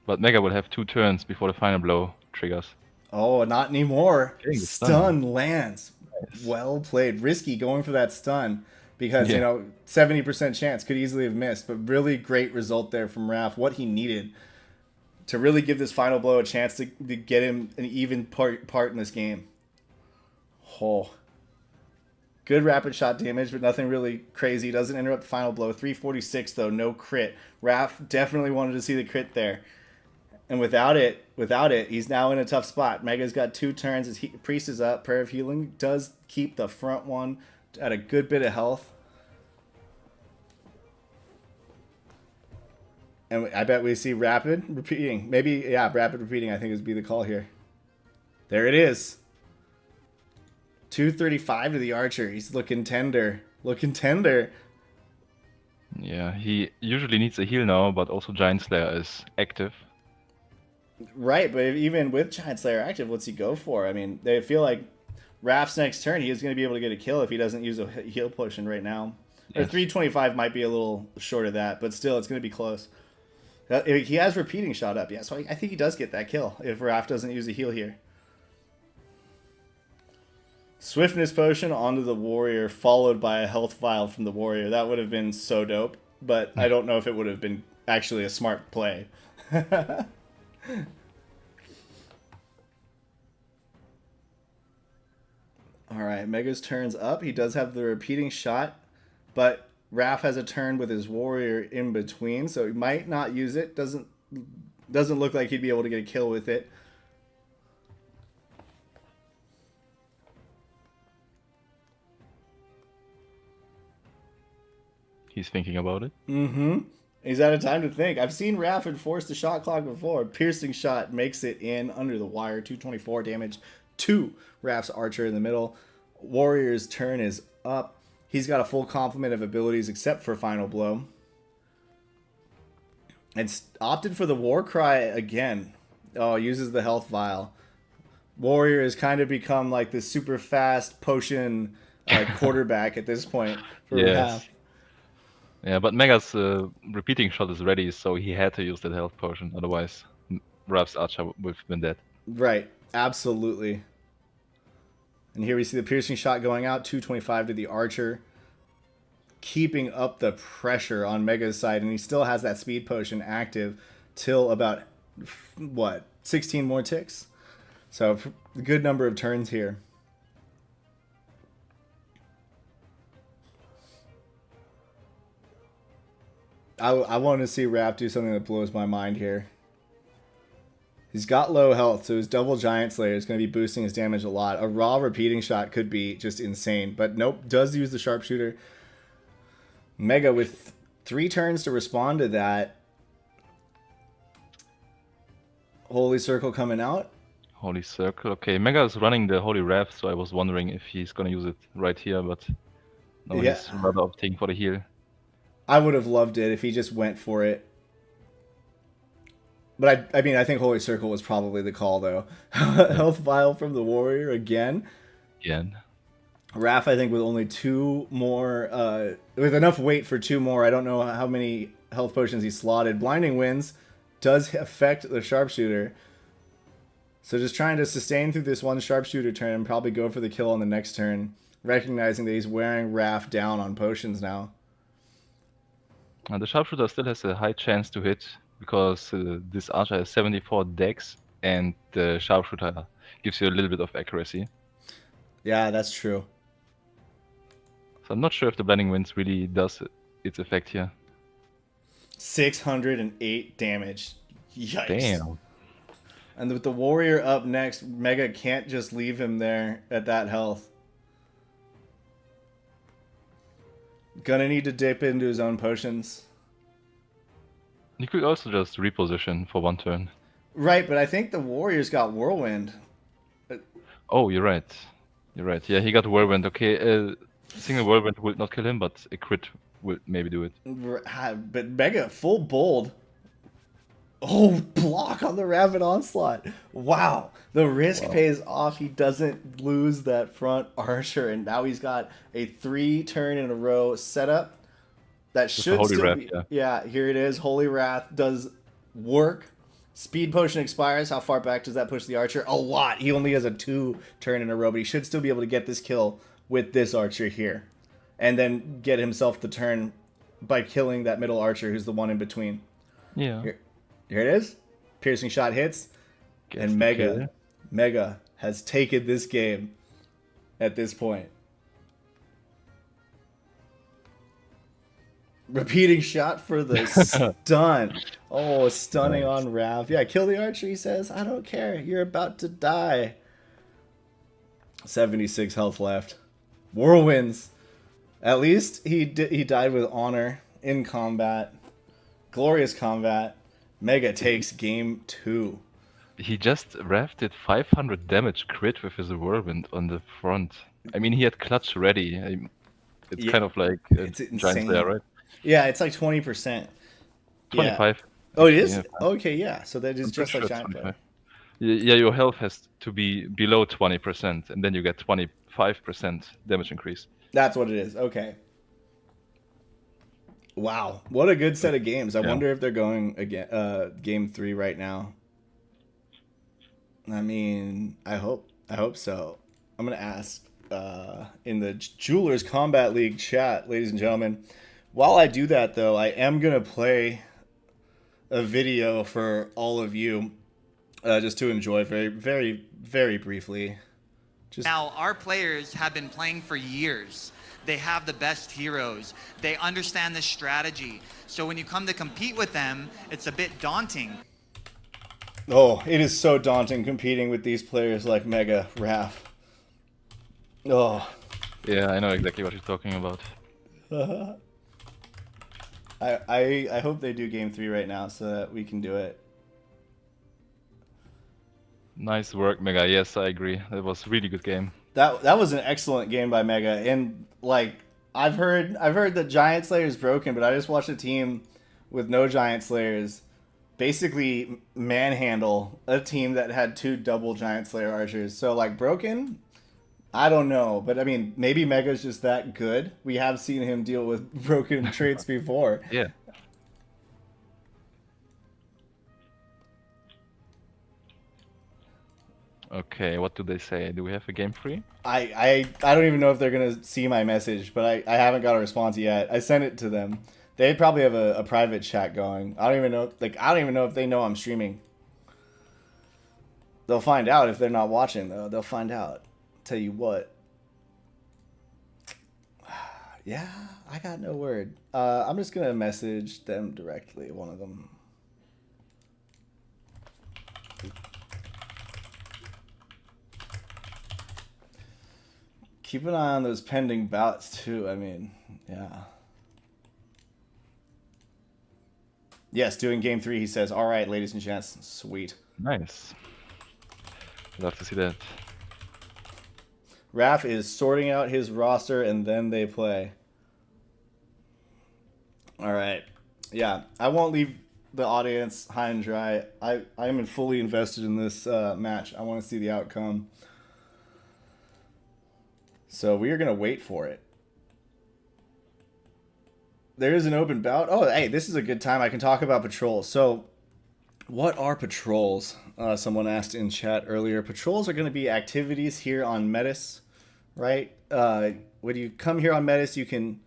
But Mega will have 2 turns before the final blow triggers. Oh, not anymore. Getting the Stun lands. Nice. Well played. Risky going for that stun because, 70% chance could easily have missed, but really great result there from Raph. What he needed to really give this final blow a chance to get him an even part in this game. Oh. Good rapid shot damage, but nothing really crazy. Doesn't interrupt the final blow. 346 though, no crit. Raph definitely wanted to see the crit there. And without it, he's now in a tough spot. Mega's got 2 turns. His priest is up. Prayer of Healing does keep the front one at a good bit of health. And I bet we see rapid repeating. Maybe, rapid repeating I think would be the call here. There it is. 235 to the archer. He's looking tender. Yeah, he usually needs a heal now, but also Giant Slayer is active. Right, but even with Giant Slayer active, what's he go for? I mean, they feel like Raph's next turn, he is going to be able to get a kill if he doesn't use a heal potion right now. Yes. Or 325 might be a little short of that, but still, it's going to be close. He has repeating shot up, so I think he does get that kill if Raph doesn't use a heal here. Swiftness potion onto the warrior, followed by a health vial from the warrior. That would have been so dope, but I don't know if it would have been actually a smart play. Alright, Mega's turn's up. He does have the repeating shot, but Raph has a turn with his warrior in between, so he might not use it. Doesn't look like he'd be able to get a kill with it. He's thinking about it. Mm-hmm. He's out of time to think. I've seen Raph enforce the shot clock before. Piercing shot makes it in under the wire. 224 damage to Raph's archer in the middle. Warrior's turn is up. He's got a full complement of abilities except for Final Blow. And opted for the War Cry again. Oh, uses the health vial. Warrior has kind of become like the super fast potion quarterback at this point for Raph. Yeah, but Mega's repeating shot is ready, so he had to use that health potion. Otherwise, Raph's archer would have been dead. Right, absolutely. And here we see the piercing shot going out, 225 to the archer, keeping up the pressure on Mega's side, and he still has that speed potion active till about, 16 more ticks? So, a good number of turns here. I want to see Raph do something that blows my mind here. He's got low health, so his double Giant Slayer is going to be boosting his damage a lot. A raw repeating shot could be just insane, but nope, does use the sharpshooter. Mega with 3 turns to respond to that. Holy Circle coming out. Holy Circle. Okay, Mega is running the Holy Wrath, so I was wondering if he's gonna use it right here, but no, Yeah. he's rather opting for the heal. I would have loved it if he just went for it. But I mean, I think Holy Circle was probably the call, though. Health Vial from the Warrior again. Again. Raph, I think, with only 2 more, with enough weight for 2 more. I don't know how many health potions he slotted. Blinding Winds does affect the Sharpshooter. So just trying to sustain through this one Sharpshooter turn and probably go for the kill on the next turn. Recognizing that he's wearing Raph down on potions now. The Sharpshooter still has a high chance to hit, because this Archer has 74 dex, and the Sharpshooter gives you a little bit of accuracy. Yeah, that's true. So I'm not sure if the Blinding Winds really does its effect here. 608 damage. Yikes. Damn. And with the Warrior up next, Mega can't just leave him there at that health. Gonna need to dip into his own potions. You could also just reposition for 1 turn. Right, but I think the Warrior's got Whirlwind. Oh, you're right. You're right. Yeah, he got Whirlwind. Okay, single Whirlwind will not kill him, but a crit will maybe do it. But Mega, full bold. Oh, block on the Rapid Onslaught. Wow. The risk pays off. He doesn't lose that front Archer, and now he's got a 3 turn in a row setup. That should Holy still Wrath, be... yeah. Yeah, here it is. Holy Wrath does work. Speed Potion expires. How far back does that push the Archer? A lot. He only has a 2 turn in a row, but he should still be able to get this kill with this Archer here. And then get himself the turn by killing that middle Archer, who's the one in between. Yeah. Here it is. Piercing shot hits. Gets And the kill. Mega has taken this game at this point. Repeating shot for the stun. Oh, stunning on Raph. Yeah, kill the Archer, he says. I don't care. You're about to die. 76 health left. Whirlwinds. At least he died with honor in combat. Glorious combat. Mega takes game 2. He just rafted 500 damage crit with his Whirlwind on the front. I mean, he had clutch ready. It's Yeah, kind of like it's Giant insane. Slayer, right? Yeah, it's like 20%. 25. Oh, it is? Yeah. Okay, yeah. So that is I'm just pretty like sure Giant it's Slayer. 25. Yeah, your health has to be below 20%, and then you get 25% damage increase. That's what it is. Okay. Wow, what a good set of games. I wonder if they're going again game 3 right now. I mean, I hope so. I'm going to ask in the Jewelers Combat League chat, ladies and gentlemen. While I do that though, I am going to play a video for all of you just to enjoy very very very briefly. Now, our players have been playing for years. They have the best heroes. They understand the strategy. So when you come to compete with them, it's a bit daunting. Oh, it is so daunting competing with these players like Mega, Raph. Oh. Yeah, I know exactly what you're talking about. I hope they do game 3 right now so that we can do it. Nice work, Mega. Yes, I agree. That was a really good game. That was an excellent game by Mega, and like I've heard that Giant Slayer is broken, but I just watched a team with no Giant Slayers basically manhandle a team that had 2 double Giant Slayer archers. So like broken, I don't know, but I mean maybe Mega's just that good. We have seen him deal with broken traits before. Yeah. Okay, what do they say? Do we have a game 3? I don't even know if they're gonna see my message, but I haven't got a response yet. I sent it to them. They probably have a private chat going. I don't even know. I don't even know if they know I'm streaming. They'll find out if they're not watching though. They'll find out. Tell you what. Yeah, I got no word. I'm just gonna message them directly. One of them. Keep an eye on those pending bouts too. I mean, yeah. Yes, doing game 3. He says, "All right, ladies and gents, sweet." Nice. Love to see that. Raph is sorting out his roster and then they play. All right. Yeah, I won't leave the audience high and dry. I am fully invested in this match. I want to see the outcome. So we are going to wait for it. There is an open bout. Oh, hey, this is a good time. I can talk about patrols. So what are patrols? Someone asked in chat earlier. Patrols are going to be activities here on Metis, right? When you come here on Metis, you can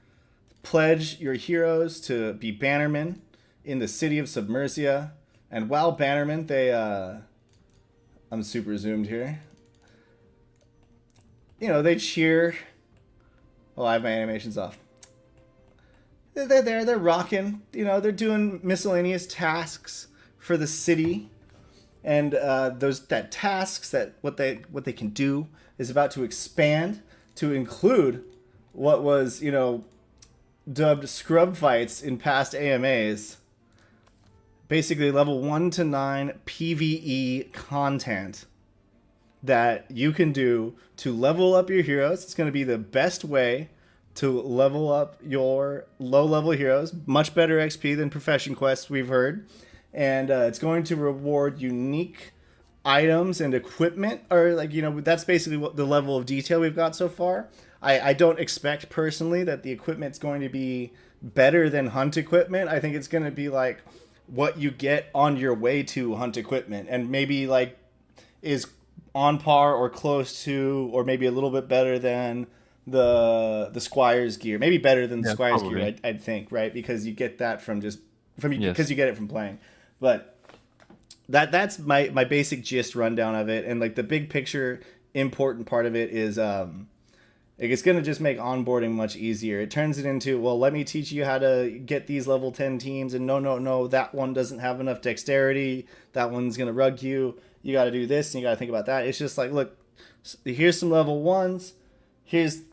pledge your heroes to be bannermen in the city of Submersia. And while bannermen, they... I'm super zoomed here. You know, they cheer... Oh, I have my animations off. They're there, they're rocking. You know, they're doing miscellaneous tasks for the city. And that tasks, that what they can do is about to expand to include what was, you know, dubbed scrub fights in past AMAs. Basically level 1 to 9 PvE content that you can do to level up your heroes. It's going to be the best way to level up your low-level heroes. Much better XP than Profession Quests, we've heard. And it's going to reward unique items and equipment, or like, you know, that's basically what the level of detail we've got so far. I don't expect personally that the equipment's going to be better than hunt equipment. I think it's going to be like what you get on your way to hunt equipment, and maybe like is on par or close to, or maybe a little bit better than the Squire's gear. Maybe better than the Squire's gear, I'd think, right? Because you get that because you get it from playing. But that's my basic gist rundown of it. And like the big picture important part of it is it's going to just make onboarding much easier. It turns it into, well, let me teach you how to get these level 10 teams, and no, that one doesn't have enough dexterity. That one's going to rug you. You got to do this, and you got to think about that. It's just like, look, here's some level 1s.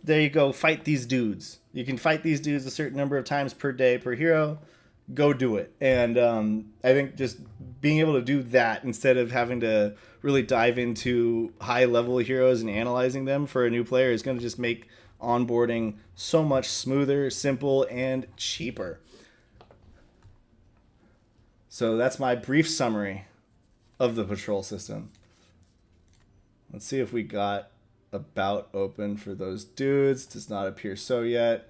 There you go, fight these dudes. You can fight these dudes a certain number of times per day per hero. Go do it. And I think just being able to do that instead of having to really dive into high level heroes and analyzing them for a new player is going to just make onboarding so much smoother, simple, and cheaper. So that's my brief summary of the patrol system. Let's see if we got a bout open for those dudes. Does not appear so yet.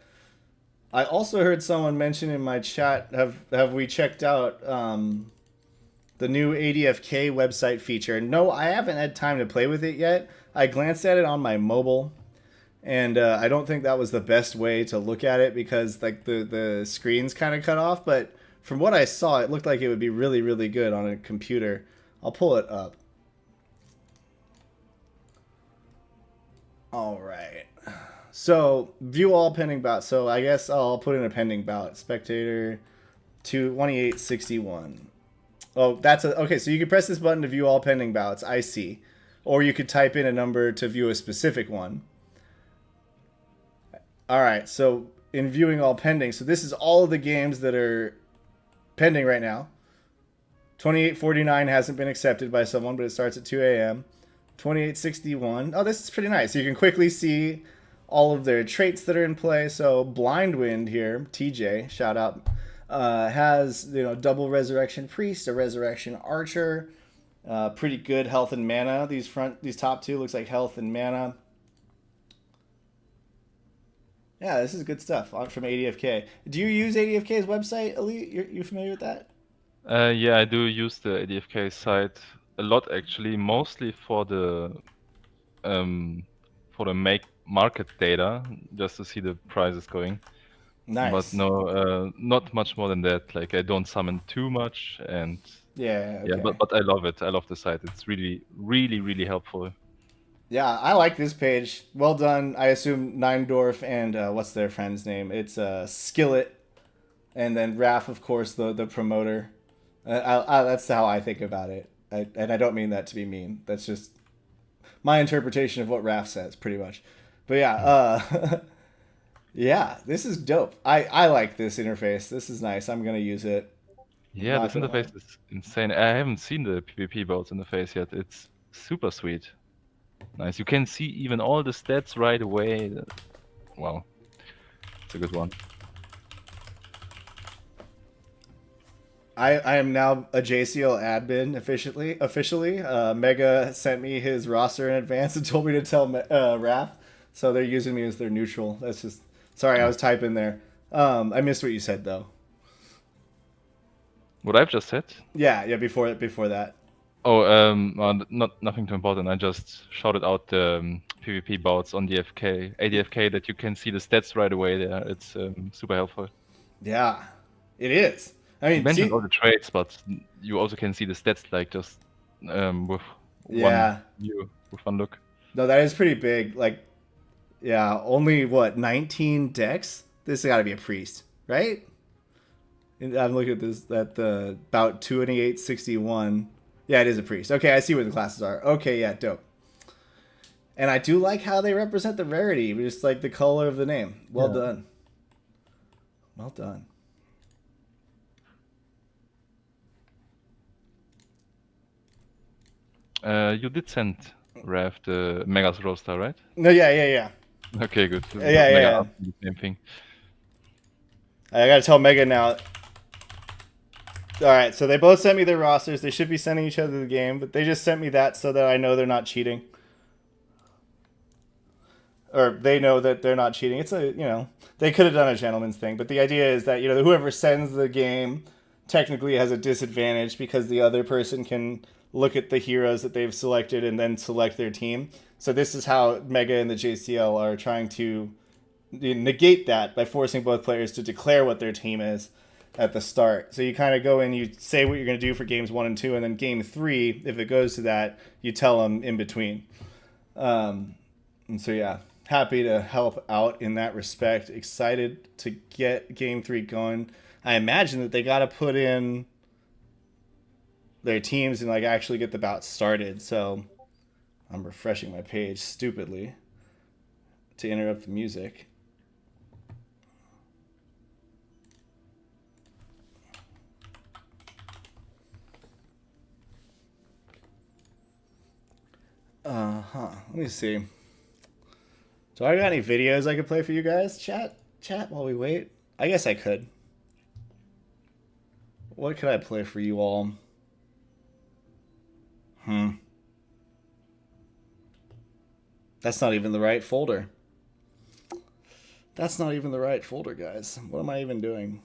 I also heard someone mention in my chat, have we checked out the new ADFK website feature? No, I haven't had time to play with it yet. I glanced at it on my mobile, and I don't think that was the best way to look at it because like the screen's kind of cut off. But from what I saw, it looked like it would be really, really good on a computer. I'll pull it up. All right. So, view all pending bouts. So, I guess I'll put in a pending bout. Spectator 2861. Oh, that's okay, so you can press this button to view all pending bouts. I see. Or you could type in a number to view a specific one. All right, so in viewing all pending, so this is all of the games that are pending right now. 2849 hasn't been accepted by someone, but it starts at 2 a.m. 2861. Oh, this is pretty nice. You can quickly see all of their traits that are in play. So Blindwind here, TJ, shout out, has, you know, double Resurrection Priest, a Resurrection Archer, pretty good health and mana. These top two looks like health and mana. Yeah, this is good stuff from ADFK. Do you use ADFK's website, Elite? You familiar with that? Yeah, I do use the ADFK site a lot actually, mostly for the market data, just to see the prices going. Nice. But no, not much more than that. Like I don't summon too much, and yeah, okay. yeah, but I love it. I love the site. It's really, really, really helpful. Yeah, I like this page. Well done. I assume Neindorf and what's their friend's name? It's Skillet, and then Raph, of course, the promoter. That's how I think about it. And I don't mean that to be mean. That's just my interpretation of what Raph says, pretty much. But yeah, yeah, this is dope. I like this interface. This is nice. I'm gonna use it. Yeah, Not this gonna lie. interface is insane. I haven't seen the PvP boats interface yet. It's super sweet. Nice. You can see even all the stats right away. Wow, it's a good one. I am now a JCL admin officially. Mega sent me his roster in advance and told me to tell Raph, so they're using me as their neutral. That's just sorry, I was typing there. I missed what you said though. What I've just said? Yeah, before that. Oh, nothing too important. I just shouted out the PvP bouts on DFK, ADFK, that you can see the stats right away there. It's super helpful. Yeah, it is. I You mean, mentioned see, all the trades, but you also can see the stats like just with yeah, one view, with one look. no, that is pretty big. Like, yeah, only what 19 decks. This has got to be a priest, right? And I'm looking at this at the about 2861. Yeah, it is a priest. Okay, I see where the classes are. Okay, yeah, dope. And I do like how they represent the rarity, just like the color of the name. Well done. Well done. You did send Rav the Megas roster, right? No, yeah. Okay, good. Yeah. Asked me the same thing. I gotta tell Mega now. All right, so they both sent me their rosters. They should be sending each other the game, but they just sent me that so that I know they're not cheating, or they know that they're not cheating. It's they could have done a gentleman's thing, but the idea is that whoever sends the game technically has a disadvantage because the other person can look at the heroes that they've selected and then select their team. So this is how Mega and the JCL are trying to negate that by forcing both players to declare what their team is at the start. So you kind of go in, you say what you're going to do for games 1 and 2, and then game 3, if it goes to that, you tell them in between. And so yeah, happy to help out in that respect. Excited to get game 3 going. I imagine that they got to put in their teams and actually get the bout started. So I'm refreshing my page stupidly to interrupt the music. Let me see. Do I got any videos I could play for you guys? Chat while we wait. I guess I could. What could I play for you all? That's not even the right folder. That's not even the right folder, guys. What am I even doing?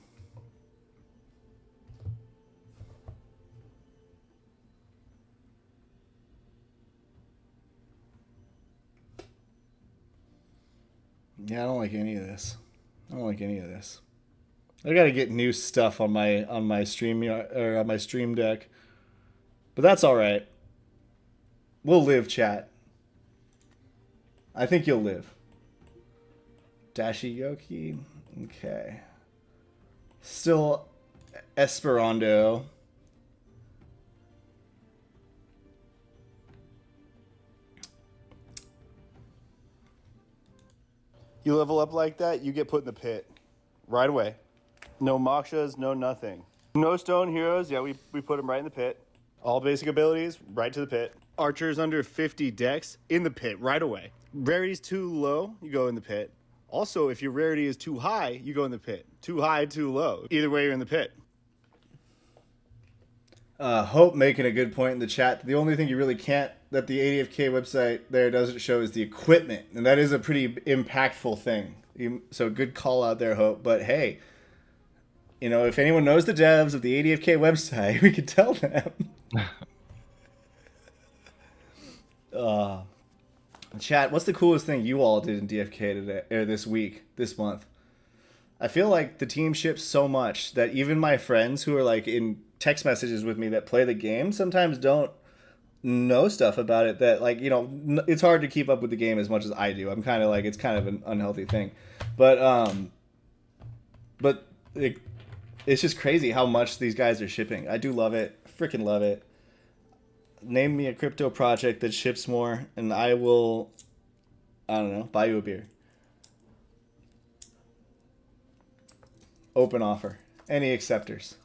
Yeah, I don't like any of this. I got to get new stuff on my stream or on my stream deck. But that's all right. We'll live, chat. I think you'll live. Dashi Yoki. Okay. Still Esperando. You level up like that, you get put in the pit. Right away. No Mokshas, no nothing. No stone heroes, yeah, we put them right in the pit. All basic abilities, right to the pit. Archers under 50 dex, in the pit, right away. Rarity's too low, you go in the pit. Also, if your rarity is too high, you go in the pit. Too high, too low. Either way, you're in the pit. Hope making a good point in the chat. The only thing you really can't, that the ADFK website there doesn't show, is the equipment. And that is a pretty impactful thing. So good call out there, Hope. But hey, if anyone knows the devs of the ADFK website, we could tell them. Chat, what's the coolest thing you all did in DFK today, or this month? I feel like the team ships so much that even my friends who are in text messages with me that play the game sometimes don't know stuff about it that, like, you know, it's hard to keep up with the game as much as I do. I'm kind of like, it's kind of an unhealthy thing, but it's just crazy how much these guys are shipping. I do love it, freaking love it. Name me a crypto project that ships more, and I will, I don't know, buy you a beer. Open offer. Any acceptors?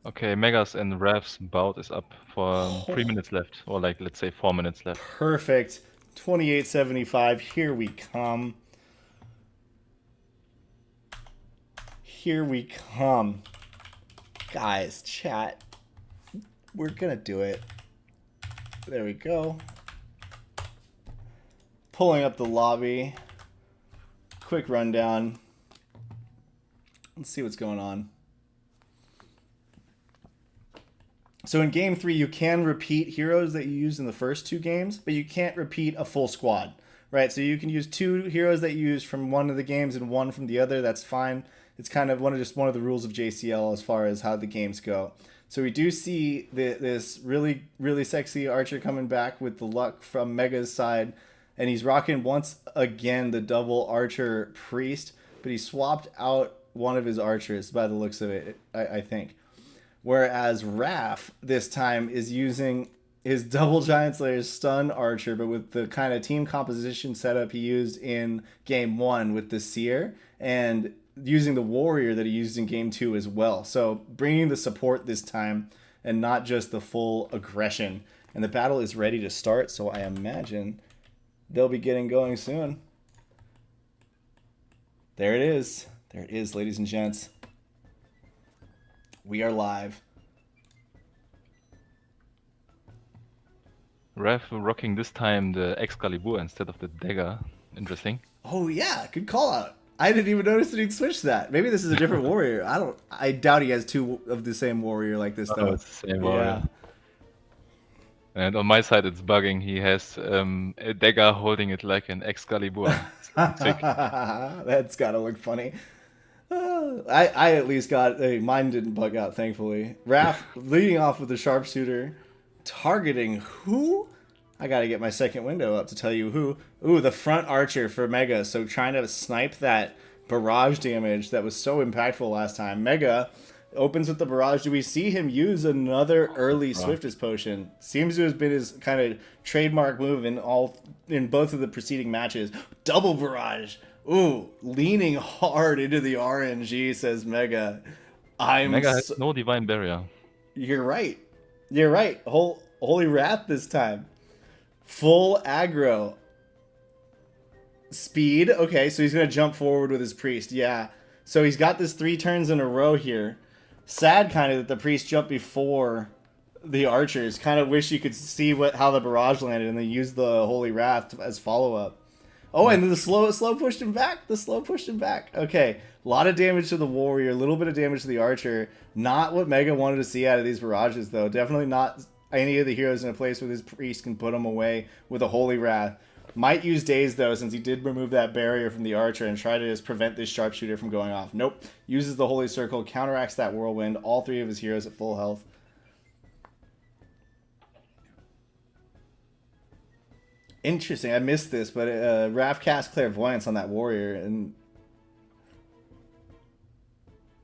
Okay, Megas and Rav's bout is up for 3 minutes left, or like let's say 4 minutes left. Perfect. 28.75. Here we come. Here we come. Guys, chat. We're gonna do it. There we go. Pulling up the lobby. Quick rundown. Let's see what's going on. So in game 3, you can repeat heroes that you used in the first 2 games, but you can't repeat a full squad, right? So you can use 2 heroes that you used from one of the games and 1 from the other. That's fine. It's kind of one of the rules of JCL as far as how the games go. So we do see this really, really sexy archer coming back with the luck from Mega's side, and he's rocking once again the double archer priest, but he swapped out one of his archers by the looks of it, I think. Whereas Raph this time is using his double Giant Slayer stun archer, but with the kind of team composition setup he used in game 1 with the seer, and using the warrior that he used in game 2 as well. So bringing the support this time and not just the full aggression. And the battle is ready to start, so I imagine they'll be getting going soon. There it is. There it is, ladies and gents. We are live. Rav rocking this time the Excalibur instead of the dagger. Interesting. Oh yeah, good call out. I didn't even notice that he'd switched that. Maybe this is a different warrior. I doubt he has 2 of the same warrior like this though. Oh, it's the same warrior. And on my side it's bugging. He has a dagger holding it like an Excalibur. Sick. That's gotta look funny. I at least got mine didn't bug out, thankfully. Raph leading off with the sharpshooter, targeting who? I gotta get my second window up to tell you who. Ooh, the front archer for Mega. So trying to snipe that barrage damage that was so impactful last time. Mega opens with the barrage. Do we see him use another early Swiftest potion? Seems to have been his kind of trademark move in both of the preceding matches. Double barrage. Ooh, leaning hard into the RNG, says Mega. Mega has no divine barrier. You're right. You're right. Holy Wrath this time. Full aggro. Speed. Okay, so he's going to jump forward with his priest. Yeah. So he's got this 3 turns in a row here. Sad kind of that the priest jumped before the archers. Kind of wish you could see how the barrage landed and then use the Holy Wrath as follow-up. Oh, and then the slow pushed him back. The slow pushed him back. Okay. A lot of damage to the warrior. A little bit of damage to the archer. Not what Mega wanted to see out of these barrages, though. Definitely not any of the heroes in a place where his priest can put him away with a Holy Wrath. Might use Daze, though, since he did remove that barrier from the archer and try to just prevent this sharpshooter from going off. Nope. Uses the Holy Circle, counteracts that whirlwind. All 3 of his heroes at full health. Interesting. I missed this, but Raph cast Clairvoyance on that warrior, and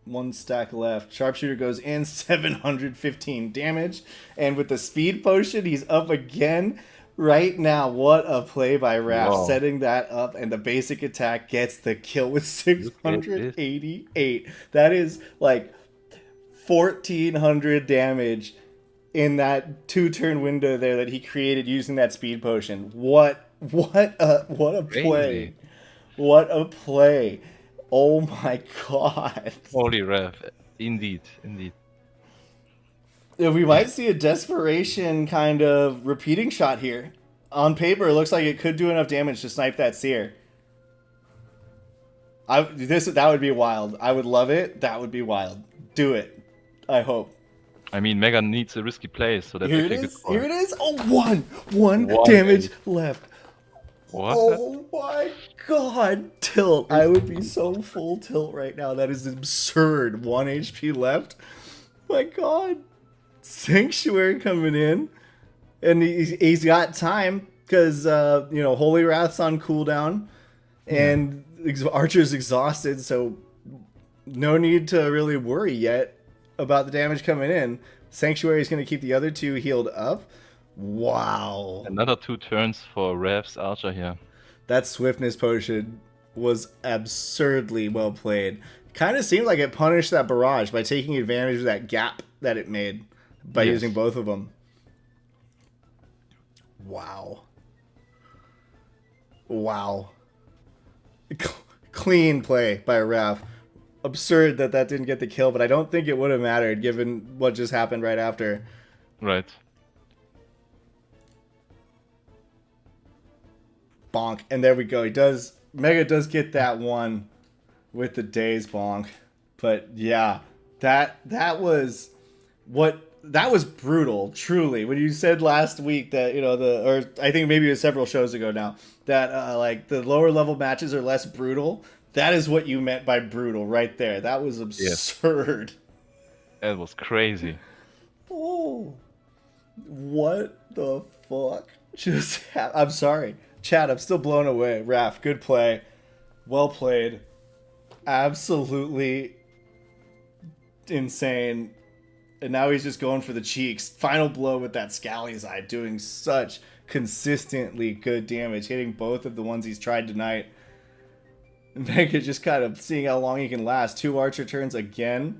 1 stack left. Sharpshooter goes in, 715 damage, and with the speed potion, he's up again. Right now, what a play by Raph, Whoa. setting that up, and the basic attack gets the kill with 688. That is like 1,400 damage in that 2-turn window there that he created using that speed potion. What a play. Crazy. What a play. Oh my god. Holy Rav. Indeed. Yeah, we might see a desperation kind of repeating shot here. On paper, it looks like it could do enough damage to snipe that seer. That would be wild. I would love it. That would be wild. Do it. I hope. I mean, Mega needs a risky play, so that's Here it actually is. good for Here him. it is. Oh, one damage left. What? Oh my god. Tilt. I would be so full tilt right now. That is absurd. 1 HP left. My god. Sanctuary coming in, and he's got time because Holy Wrath's on cooldown, and Archer's exhausted, so no need to really worry yet about the damage coming in. Sanctuary is going to keep the other two healed up. Wow. Another 2 turns for Rav's Archer here. That swiftness potion was absurdly well played. Kind of seemed like it punished that barrage by taking advantage of that gap that it made by using both of them. Wow. Wow. Clean play by Rav. Absurd that didn't get the kill, but I don't think it would have mattered given what just happened right after. Right. Bonk. And there we go. Mega does get that one with the daze bonk. But yeah, that was brutal, truly. When you said last week that, or I think maybe it was several shows ago now, that like the lower level matches are less brutal. That is what you meant by brutal right there. That was absurd. Yes. That was crazy. Oh. What the fuck just I'm sorry. Chad, I'm still blown away. Raph, good play. Well played. Absolutely insane. And now he's just going for the cheeks. Final blow with that Scally's Eye, doing such consistently good damage, hitting both of the ones he's tried tonight. Mega just kind of seeing how long he can last. 2 Archer turns again.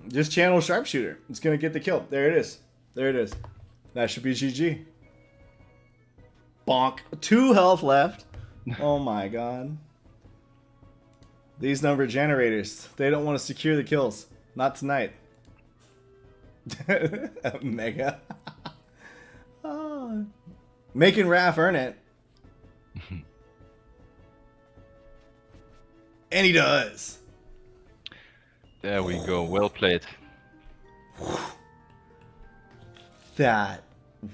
Just channel Sharpshooter. It's going to get the kill. There it is. There it is. That should be GG. Bonk. 2 health left. Oh my god. These number generators. They don't want to secure the kills. Not tonight. Mega. Oh. Making Raph earn it. And he does. There we go. Well played. That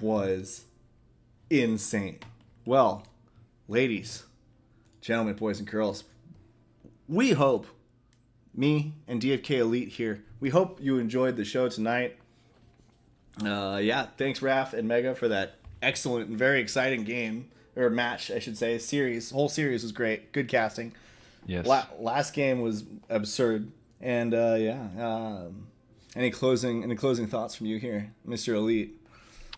was insane. Well, ladies, gentlemen, boys and girls, we hope, me and DFK Elite here, we hope you enjoyed the show tonight. Thanks Raph and Mega for that excellent and very exciting game, or match, I should say, series. Whole series was great. Good casting. Yes. Last game was absurd. And any closing thoughts from you here, Mr. Elite?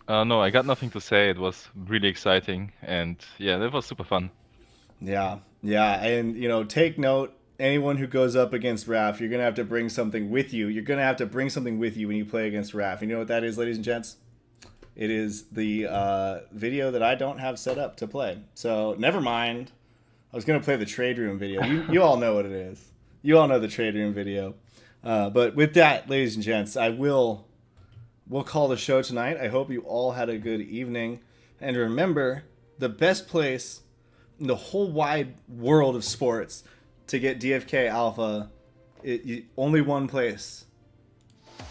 No, I got nothing to say. It was really exciting, and yeah, that was super fun. Yeah, and take note. Anyone who goes up against Raph, you're gonna have to bring something with you. You're gonna have to bring something with you when you play against Raph. You know what that is, ladies and gents? It is the video that I don't have set up to play. So never mind. I was gonna play the trade room video. You all know what it is. You all know the trade room video. But with that, ladies and gents, we'll call the show tonight. I hope you all had a good evening. And remember, the best place in the whole wide world of sports to get DFK Alpha, only one place.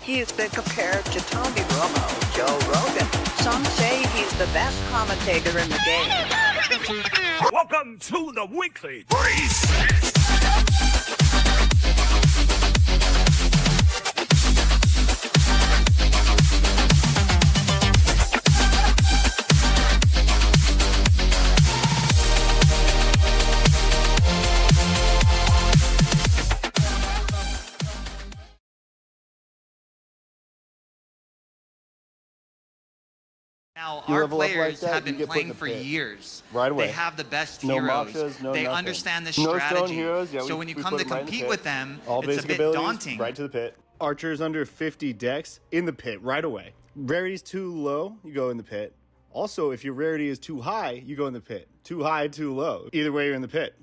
He's been compared to Tony Romo, Joe Rogan. Some say he's the best commentator in the game. Welcome to the weekly race. Now, You our level up like players that, have you been get put in playing the for pit. years. Right away. They have the best No heroes. machas, no they nothing. understand the No stone strategy. heroes, yeah, so we- when you we come put to them right in the compete pit. with them, All it's basic a bit abilities, daunting. right to the pit. Archers under 50 dex, in the pit, right away. Rarity's too low, you go in the pit. Also, if your rarity is too high, you go in the pit. Too high, too low. Either way, you're in the pit.